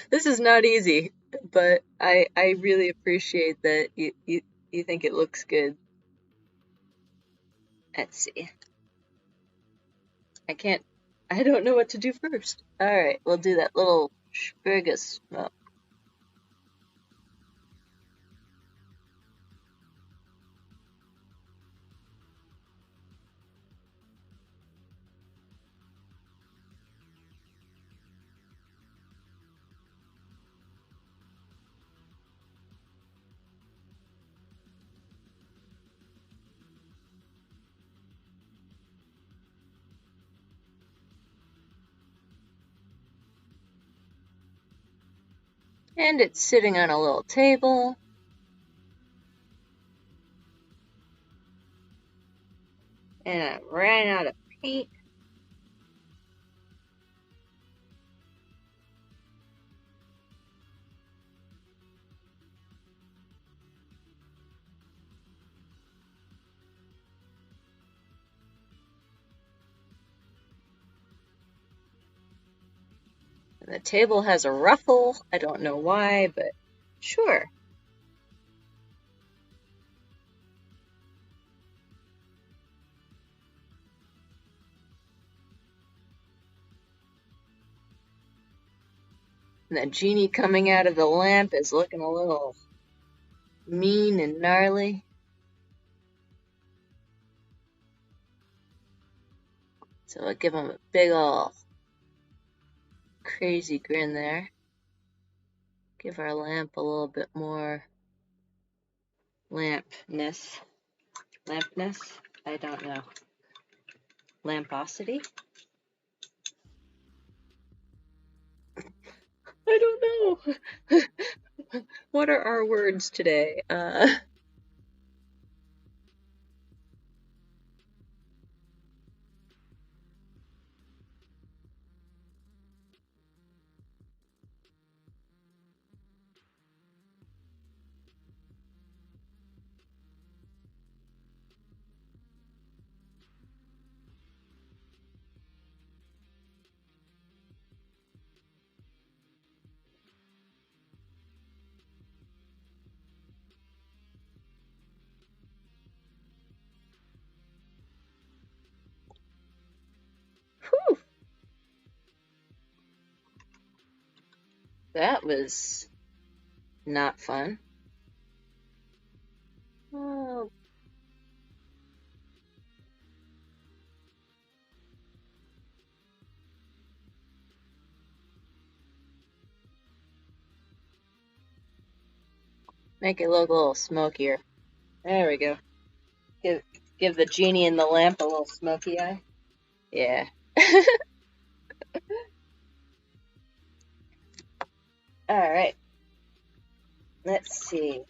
this is not easy. but I really appreciate that you think it looks good. Let's see. I don't know what to do first. Alright, we'll do that little sprig of smoke. And it's sitting on a little table. And I ran out of paint. And the table has a ruffle. I don't know why, but sure. And the genie coming out of the lamp is looking a little mean and gnarly. So I'll give him a big ol' crazy grin there. Give our lamp a little bit more lampness. Lampness? I don't know. Lamposity? I don't know. What are our words today? Whew. That was not fun. Oh. Make it look a little smokier. There we go. Give the genie in the lamp a little smoky eye. Yeah. Alright. Let's see.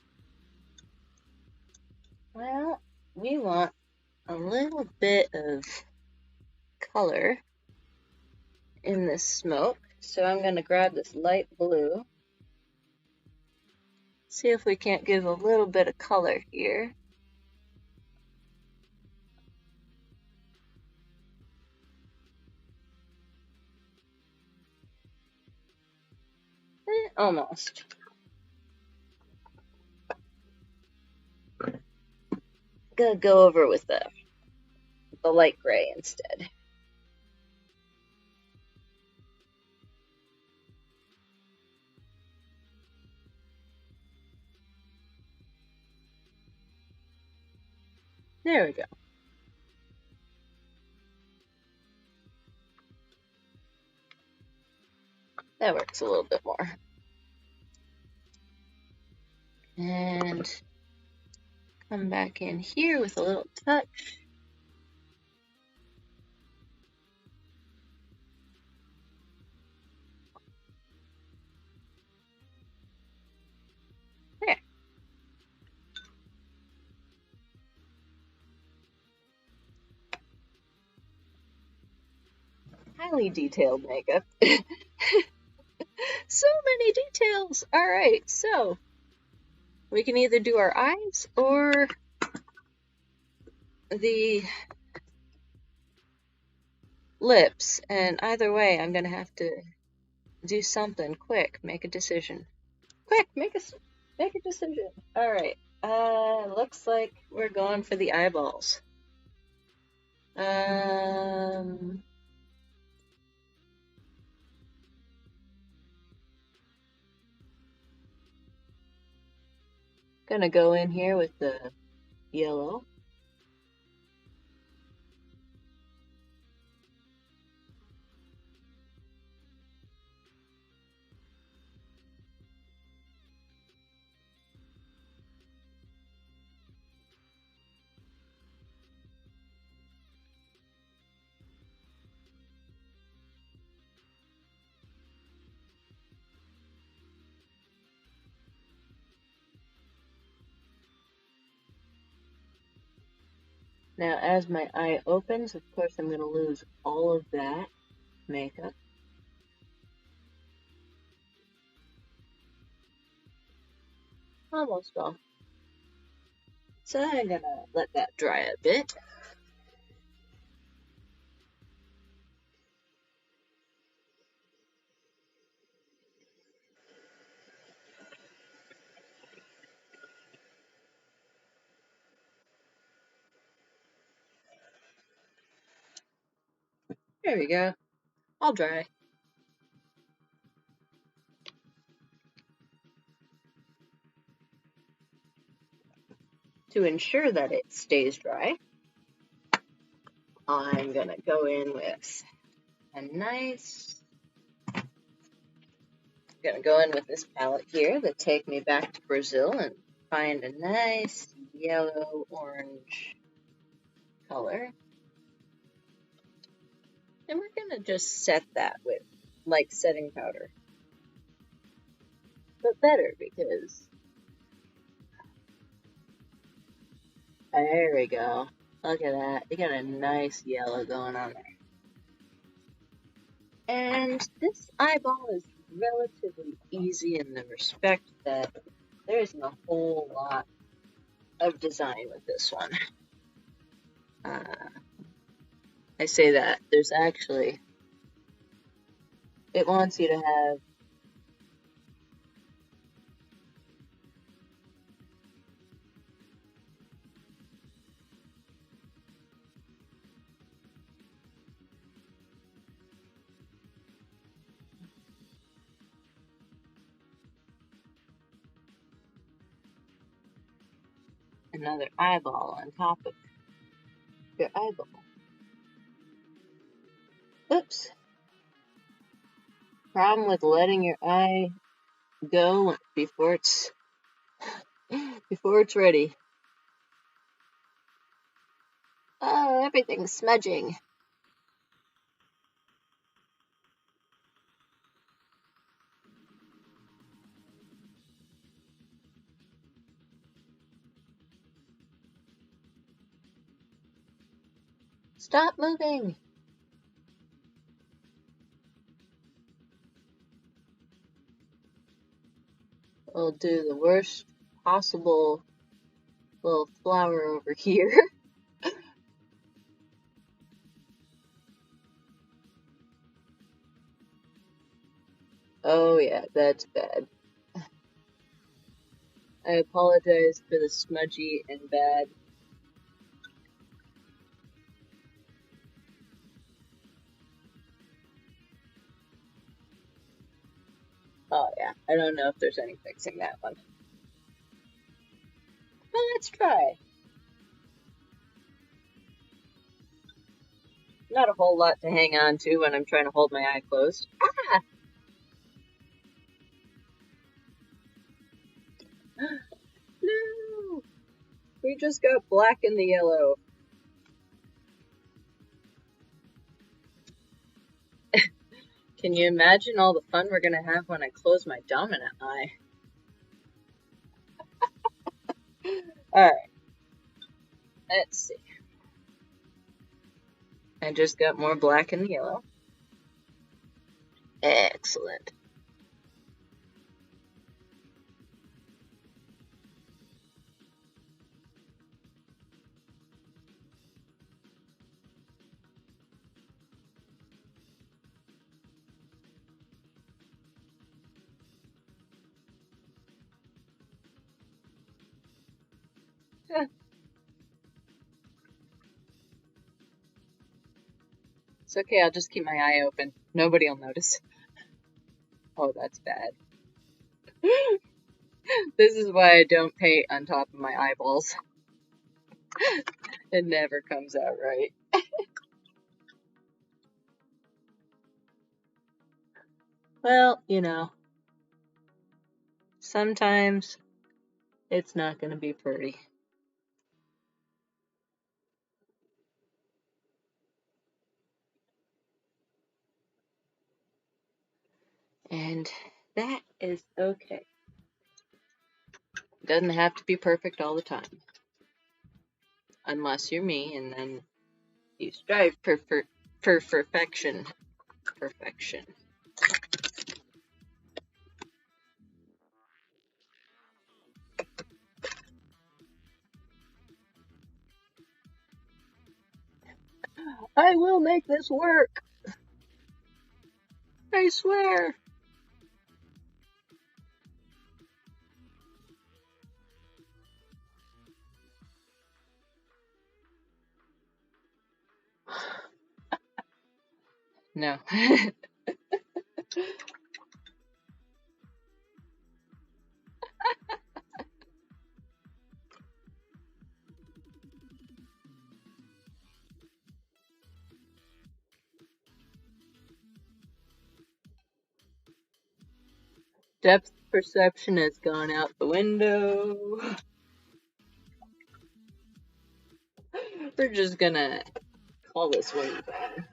Well, we want a little bit of color in this smoke. So I'm going to grab this light blue. See if we can't give a little bit of color here. Almost. Gonna go over with the light gray instead. There we go. That works a little bit more. And come back in here with a little touch. There. Highly detailed makeup. So many details. All right, so we can either do our eyes or the lips, and either way I'm gonna have to do something quick, make a decision. Quick, make a decision. All right. Looks like we're going for the eyeballs. Um, Gonna go in here with the yellow. Now, as my eye opens, of course, I'm gonna lose all of that makeup. Almost all. So I'm gonna let that dry a bit. There we go. All dry. To ensure that it stays dry, I'm gonna go in with gonna go in with this palette here that take me back to Brazil and find a nice yellow orange color. And we're gonna just set that with like setting powder. But better because there we go. Look at that. You got a nice yellow going on there. And this eyeball is relatively easy in the respect that there isn't a whole lot of design with this one. I say that there's actually, it wants you to have another eyeball on top of your eyeball. Oops. Problem with letting your eye go before it's ready. Oh, everything's smudging. Stop moving. We'll do the worst possible little flower over here. Oh yeah, that's bad. I apologize for the smudgy and bad. Oh yeah, I don't know if there's any fixing that one. But let's try. Not a whole lot to hang on to when I'm trying to hold my eye closed. Ah! No! We just got black in the yellow. Can you imagine all the fun we're gonna have when I close my dominant eye? Alright, let's see. I just got more black in the yellow. Excellent. It's okay, I'll just keep my eye open. Nobody will notice. Oh, that's bad. This is why I don't paint on top of my eyeballs. It never comes out right. Well, you know, sometimes it's not going to be pretty. And that is okay. It doesn't have to be perfect all the time. Unless you're me, and then you strive for perfection. Perfection. I will make this work. I swear. No. Depth perception has gone out the window. We're just gonna call this one bad.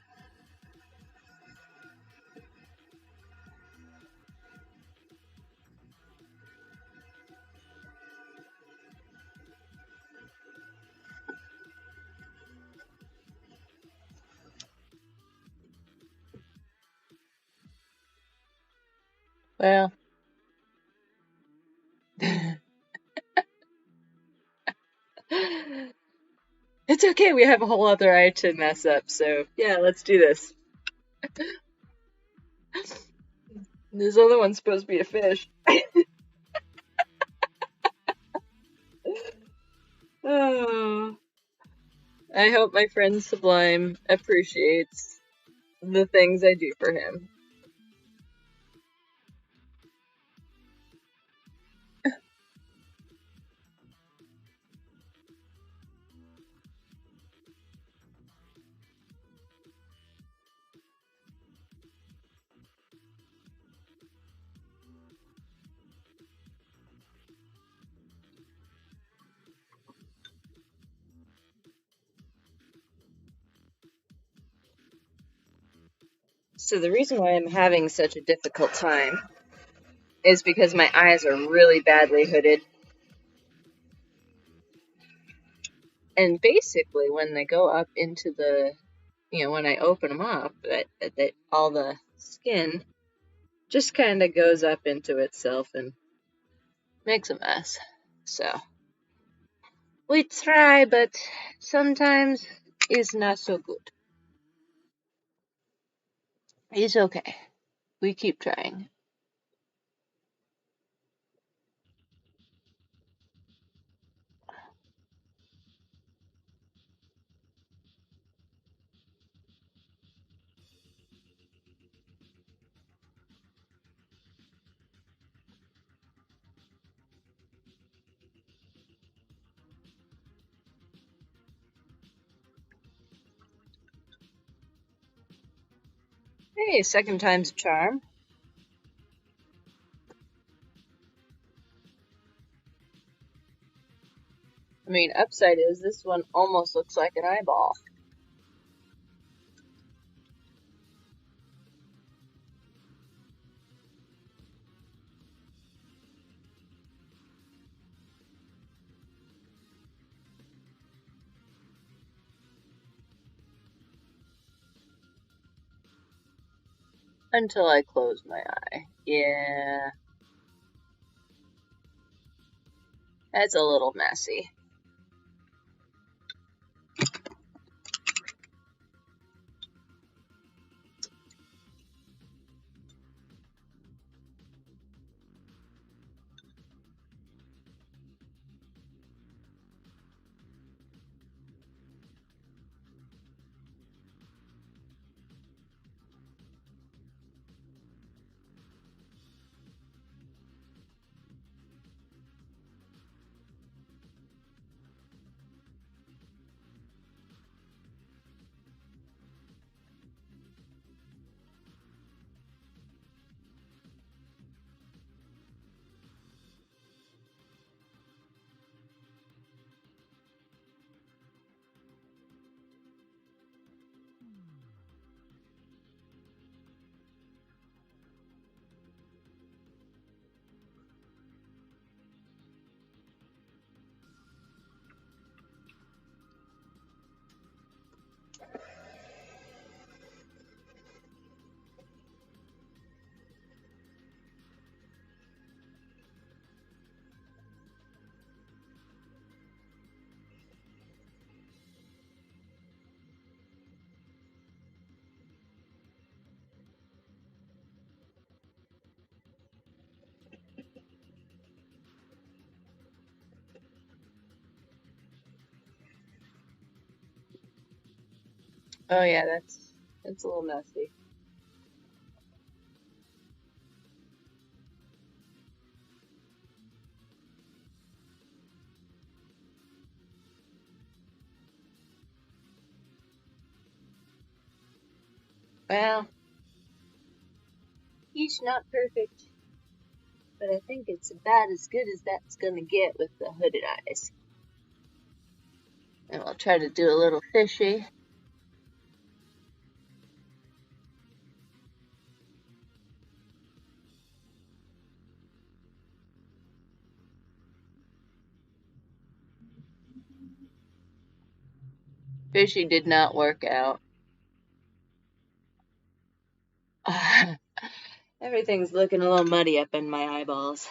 Well, it's okay, we have a whole other eye to mess up, so yeah, let's do this. This other one's supposed to be a fish. Oh, I hope my friend Sublime appreciates the things I do for him. So the reason why I'm having such a difficult time is because my eyes are really badly hooded. And basically, when they go up into the, when I open them up, that all the skin just kind of goes up into itself and makes a mess. So we try, but sometimes it's not so good. It's okay. We keep trying. Hey, second time's a charm. I mean, upside is this one almost looks like an eyeball. Until I close my eye. Yeah, that's a little messy. Oh yeah, that's a little messy. Well, He's not perfect, but I think it's about as good as that's gonna get with the hooded eyes. and we'll try to do a little fishy. Fishy did not work out. Everything's looking a little muddy up in my eyeballs.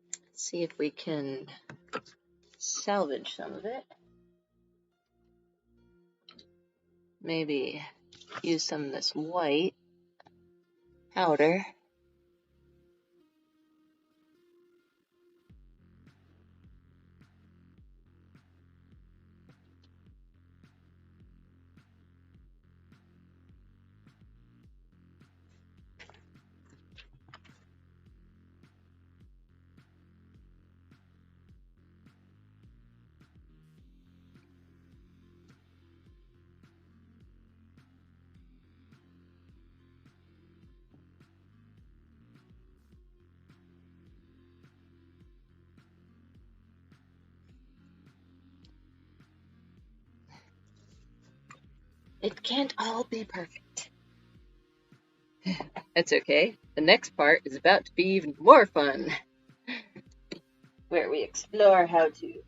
Let's see if we can salvage some of it. Maybe use some of this white powder. It can't all be perfect. That's okay. The next part is about to be even more fun, where we explore how to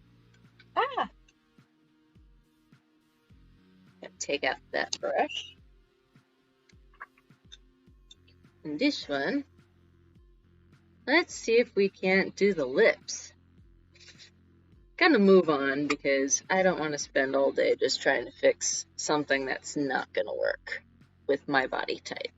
take out that brush. And this one, let's see if we can't do the lips. Gonna move on because I don't want to spend all day just trying to fix something that's not gonna work with my body type.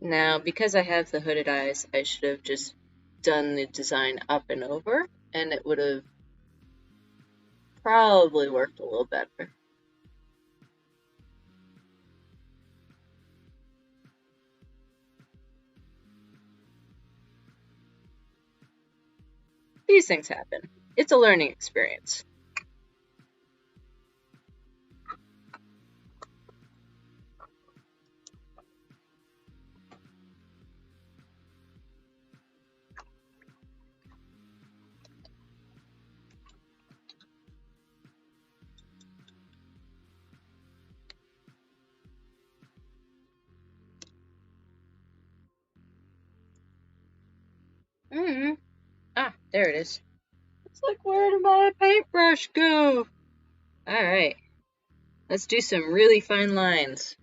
Now, because I have the hooded eyes, I should have just done the design up and over, and it would have probably worked a little better. These things happen. It's a learning experience. Mm-hmm. Ah, there it is. It's like, where did my paintbrush go? Alright, let's do some really fine lines.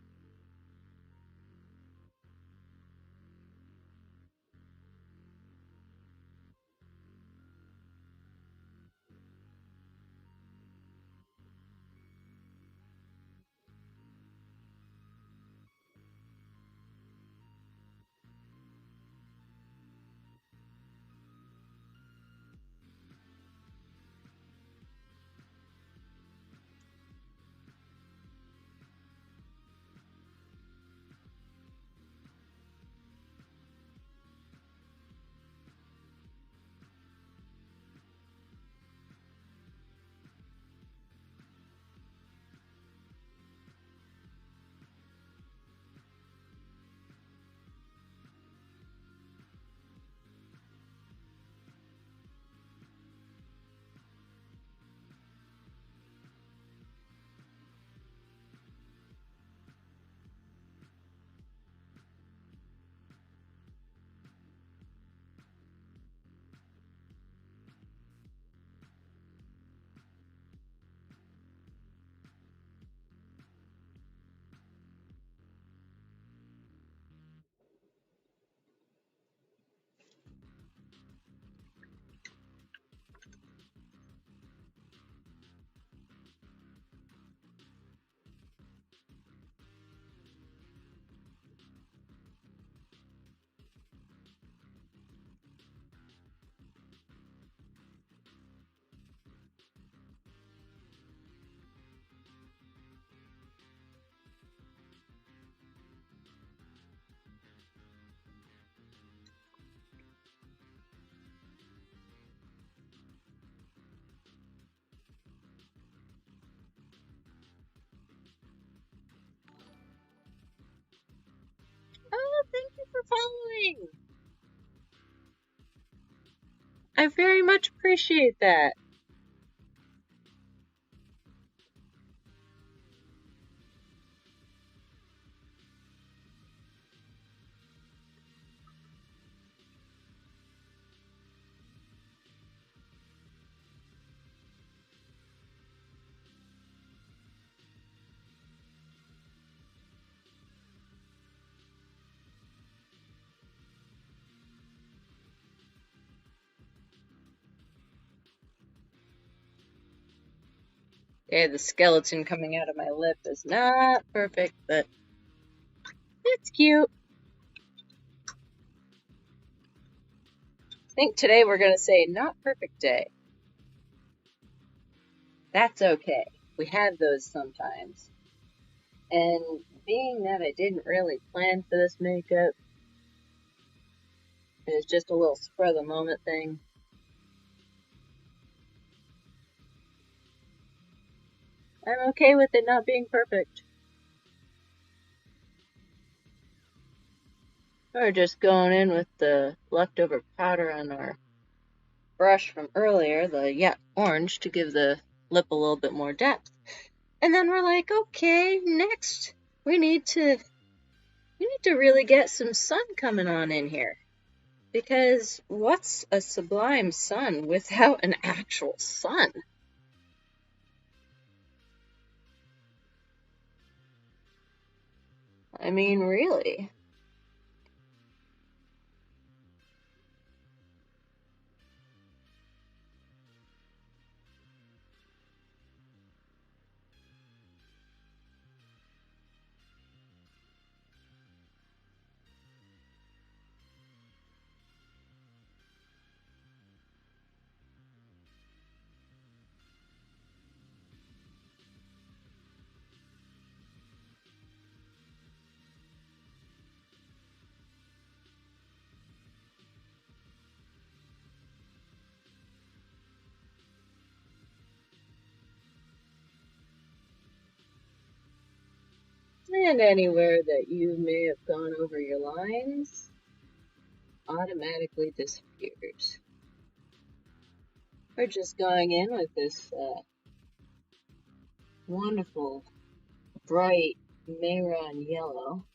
exciting! I very much appreciate that. Yeah, the skeleton coming out of my lip is not perfect, but it's cute. I think today we're going to say not perfect day. That's okay. We have those sometimes. And being that I didn't really plan for this makeup, it was just a little spur of the moment thing. I'm okay with it not being perfect. We're just going in with the leftover powder on our brush from earlier, the orange, to give the lip a little bit more depth. And then we're like, okay, next we need to really get some sun coming on in here. Because what's a Sublime sun without an actual sun? I mean, really. And anywhere that you may have gone over your lines automatically disappears. We're just going in with this wonderful, bright Mayron yellow.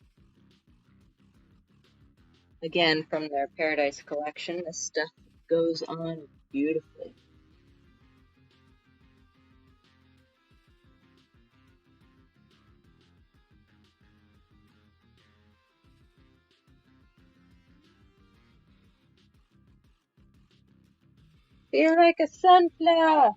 Again, from their Paradise collection, this stuff goes on beautifully. Feel like a sunflower!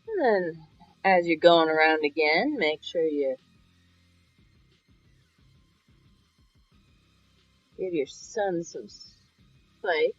And then, as you're going around again, make sure you give your sun some spikes.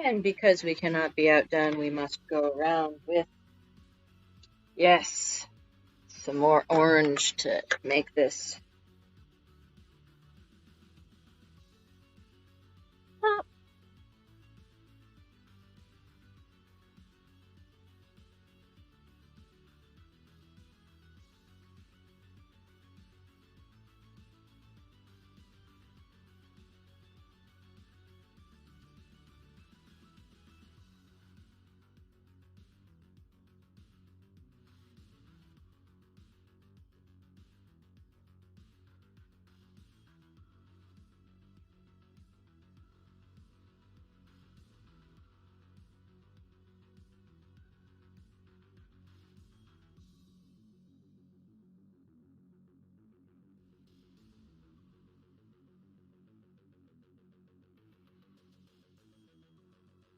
And because we cannot be outdone, we must go around with, yes, some more orange to make this pop.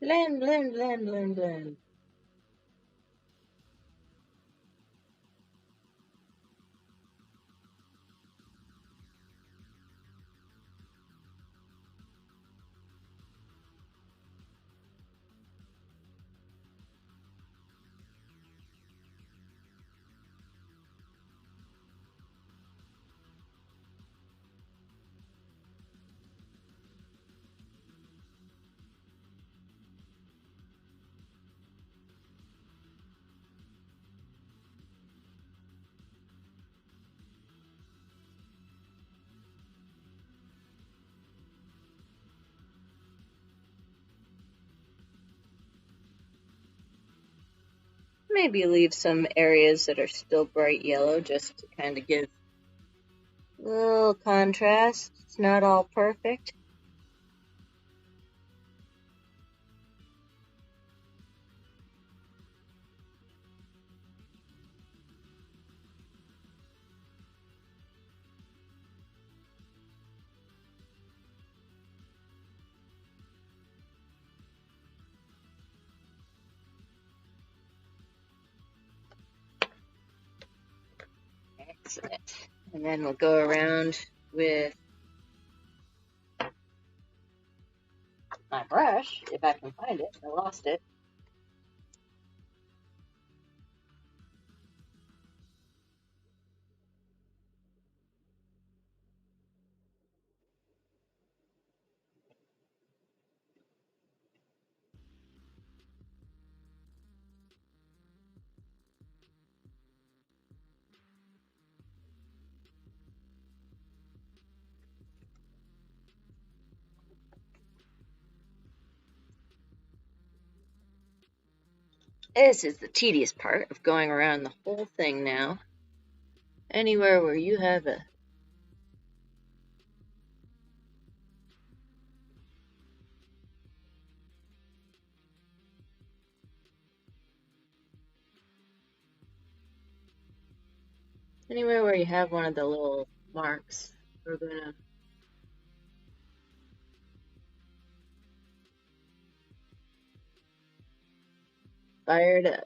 Blend, blend, blend, blend, blend. Maybe leave some areas that are still bright yellow just to kind of give a little contrast. It's not all perfect. Excellent. And then we'll go around with my brush, if I can find it. I lost it. This is the tedious part of going around the whole thing now. Anywhere where you have a anywhere where you have one of the little marks, we're gonna fire it up.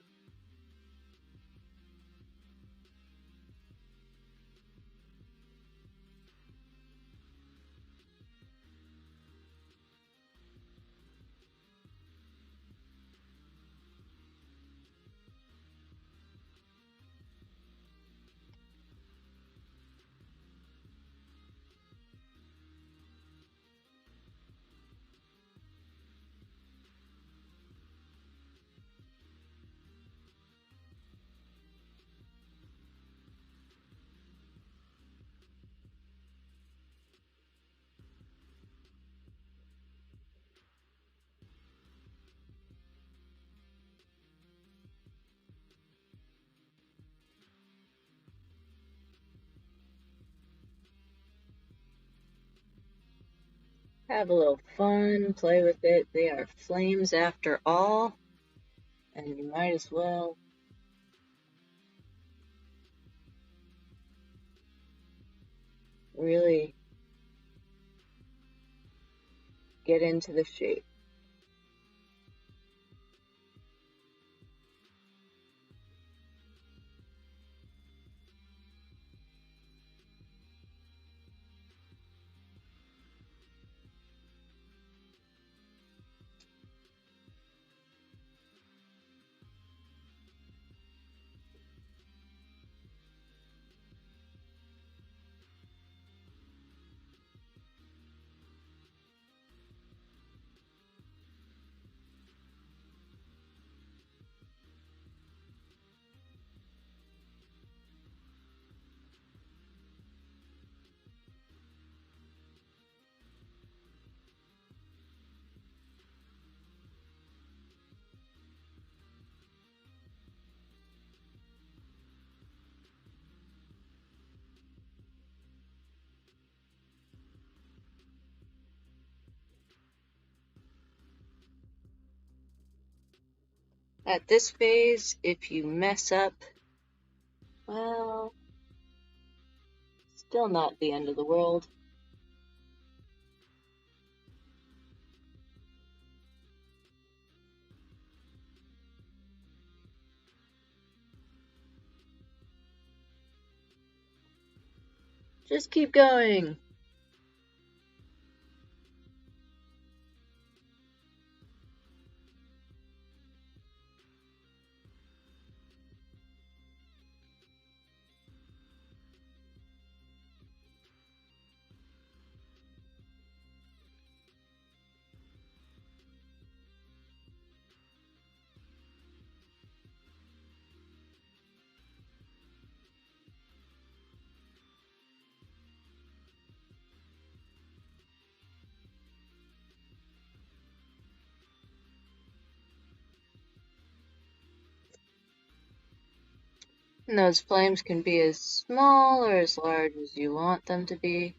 Have a little fun, play with it. They are flames after all, and you might as well really get into the shape. At this phase, if you mess up, well, still not the end of the world. Just keep going. And those flames can be as small or as large as you want them to be.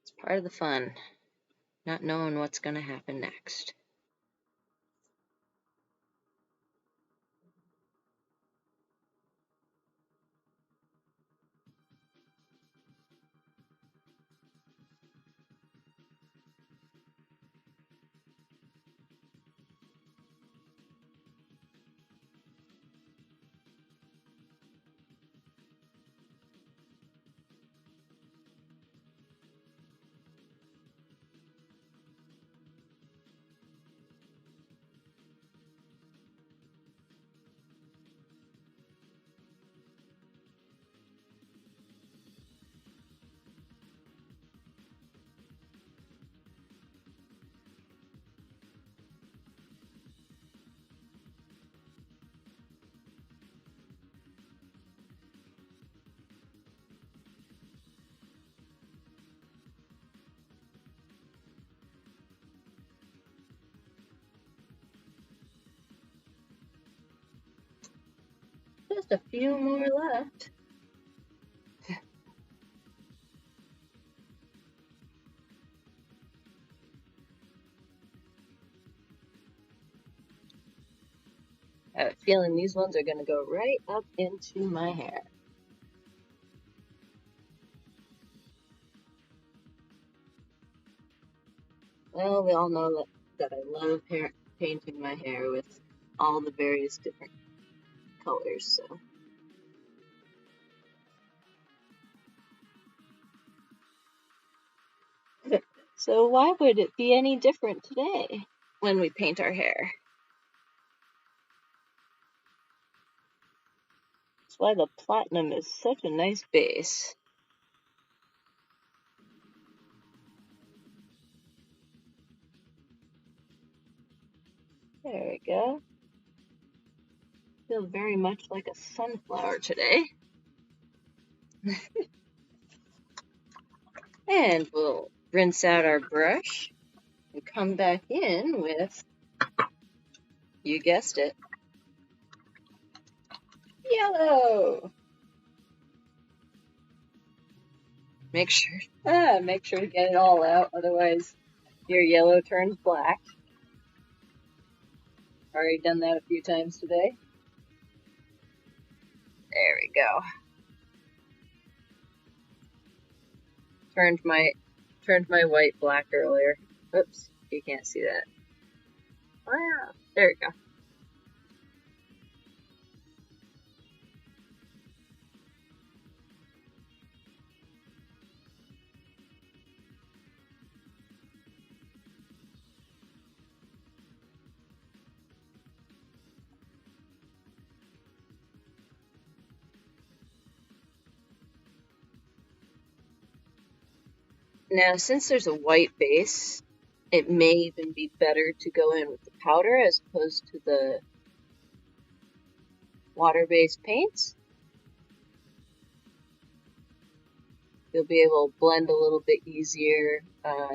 It's part of the fun, not knowing what's going to happen next. Just a few more left. I have a feeling these ones are going to go right up into my hair. Well, we all know that I love painting my hair with all the various different colors, so. So why would it be any different today when we paint our hair? That's why the platinum is such a nice base. There we go. Feel very much like a sunflower today. And we'll rinse out our brush and come back in with, you guessed it, yellow. Make sure to get it all out, otherwise your yellow turns black. Already done that a few times today. There we go. Turned my white black earlier. Oops, you can't see that. Wow, there we go. Now, since there's a white base, it may even be better to go in with the powder as opposed to the water-based paints. You'll be able to blend a little bit easier.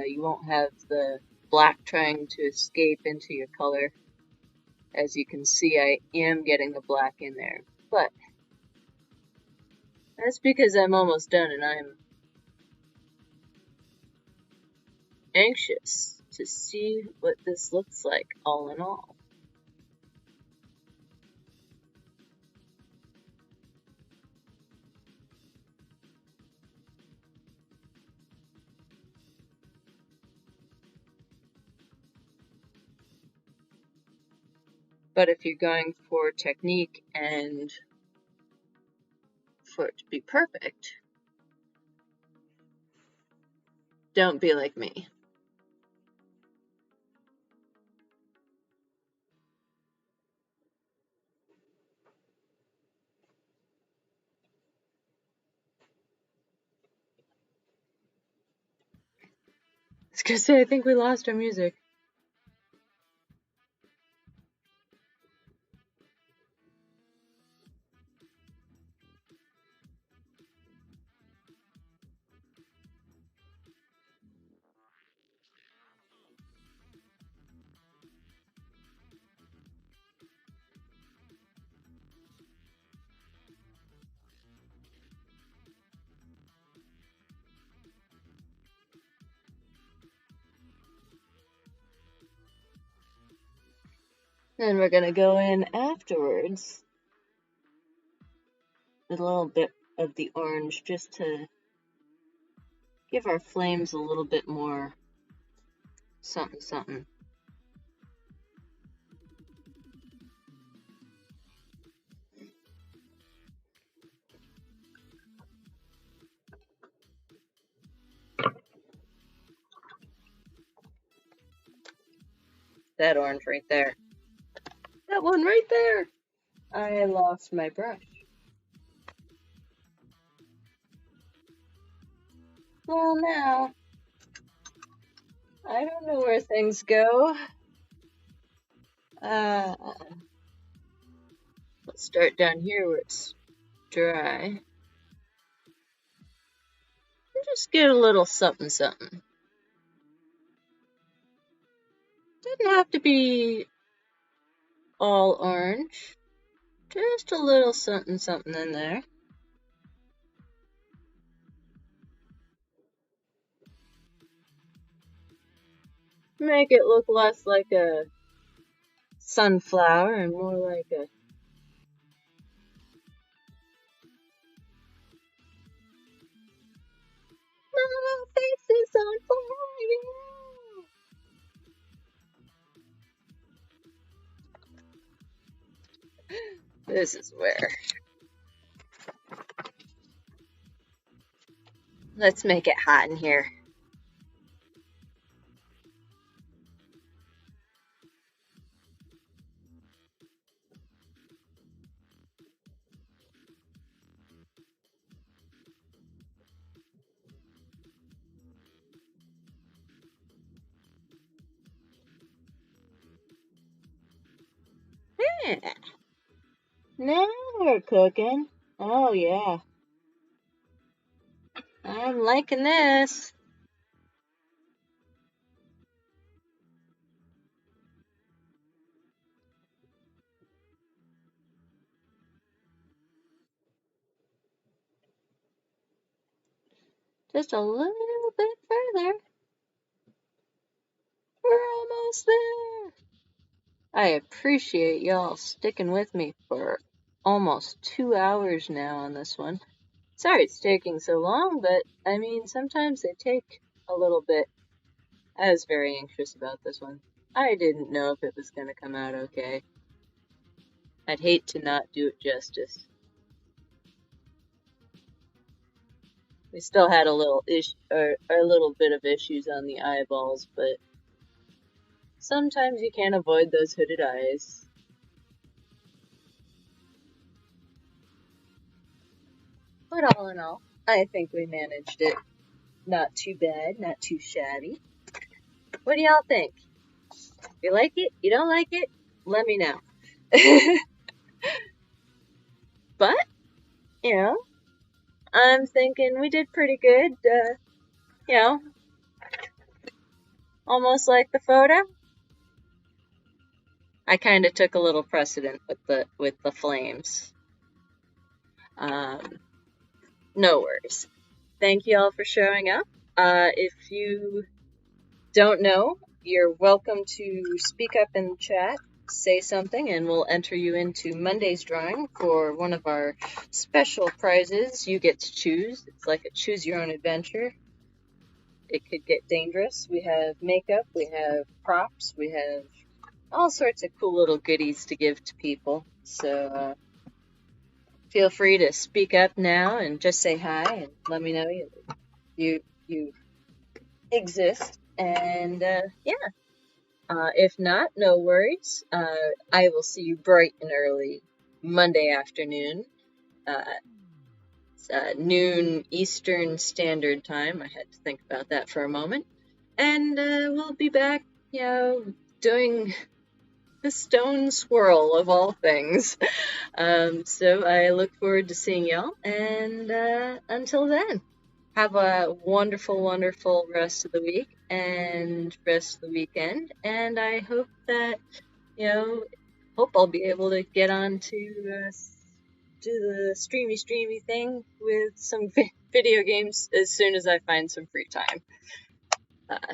You won't have the black trying to escape into your color. As you can see, I am getting the black in there, but that's because I'm almost done and I'm anxious to see what this looks like all in all. But if you're going for technique and for it to be perfect, don't be like me. I was gonna say, I think we lost our music. Then we're gonna go in afterwards with a little bit of the orange just to give our flames a little bit more something something. That orange right there. That one right there. I lost my brush. Well, now, I don't know where things go. Let's start down here where it's dry. And just get a little something something. Doesn't have to be all orange. Just a little something something in there. Make it look less like a sunflower and more like a my face is on fire. This is where. Let's make it hot in here. Yeah. Now we're cooking. Oh yeah. I'm liking this. Just a little bit further. We're almost there. I appreciate y'all sticking with me for almost 2 hours now on this one. Sorry it's taking so long, but I mean, sometimes they take a little bit. I was very anxious about this one. I didn't know if it was going to come out okay. I'd hate to not do it justice. We still had a little a little bit of issues on the eyeballs, but sometimes you can't avoid those hooded eyes. But all in all, I think we managed it. Not too bad, not too shabby. What do y'all think? You like it? You don't like it? Let me know. But, you know, I'm thinking we did pretty good. You know, almost like the photo. I kind of took a little precedent with the flames. No worries. Thank you all for showing up. If you don't know, you're welcome to speak up in the chat, say something, and we'll enter you into Monday's drawing for one of our special prizes. You get to choose. It's like a choose your own adventure. It could get dangerous. We have makeup, we have props, we have all sorts of cool little goodies to give to people. So feel free to speak up now and just say hi and let me know you exist. And yeah, if not, no worries. I will see you bright and early Monday afternoon, noon Eastern Standard Time. I had to think about that for a moment. And we'll be back, doing the stone swirl of all things. So I look forward to seeing y'all, and until then, have a wonderful, wonderful rest of the week and rest of the weekend, and I hope that, hope I'll be able to get on to do the streamy thing with some video games as soon as I find some free time.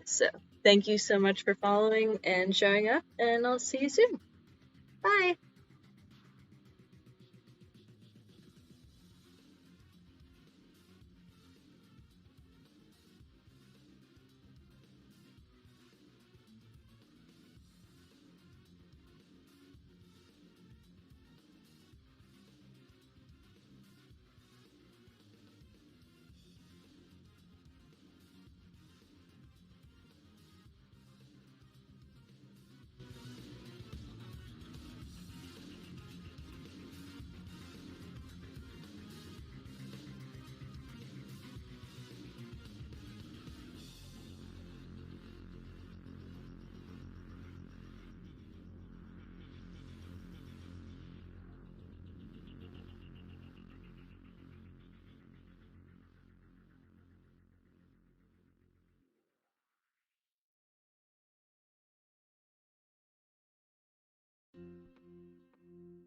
So thank you so much for following and showing up, and I'll see you soon. Bye!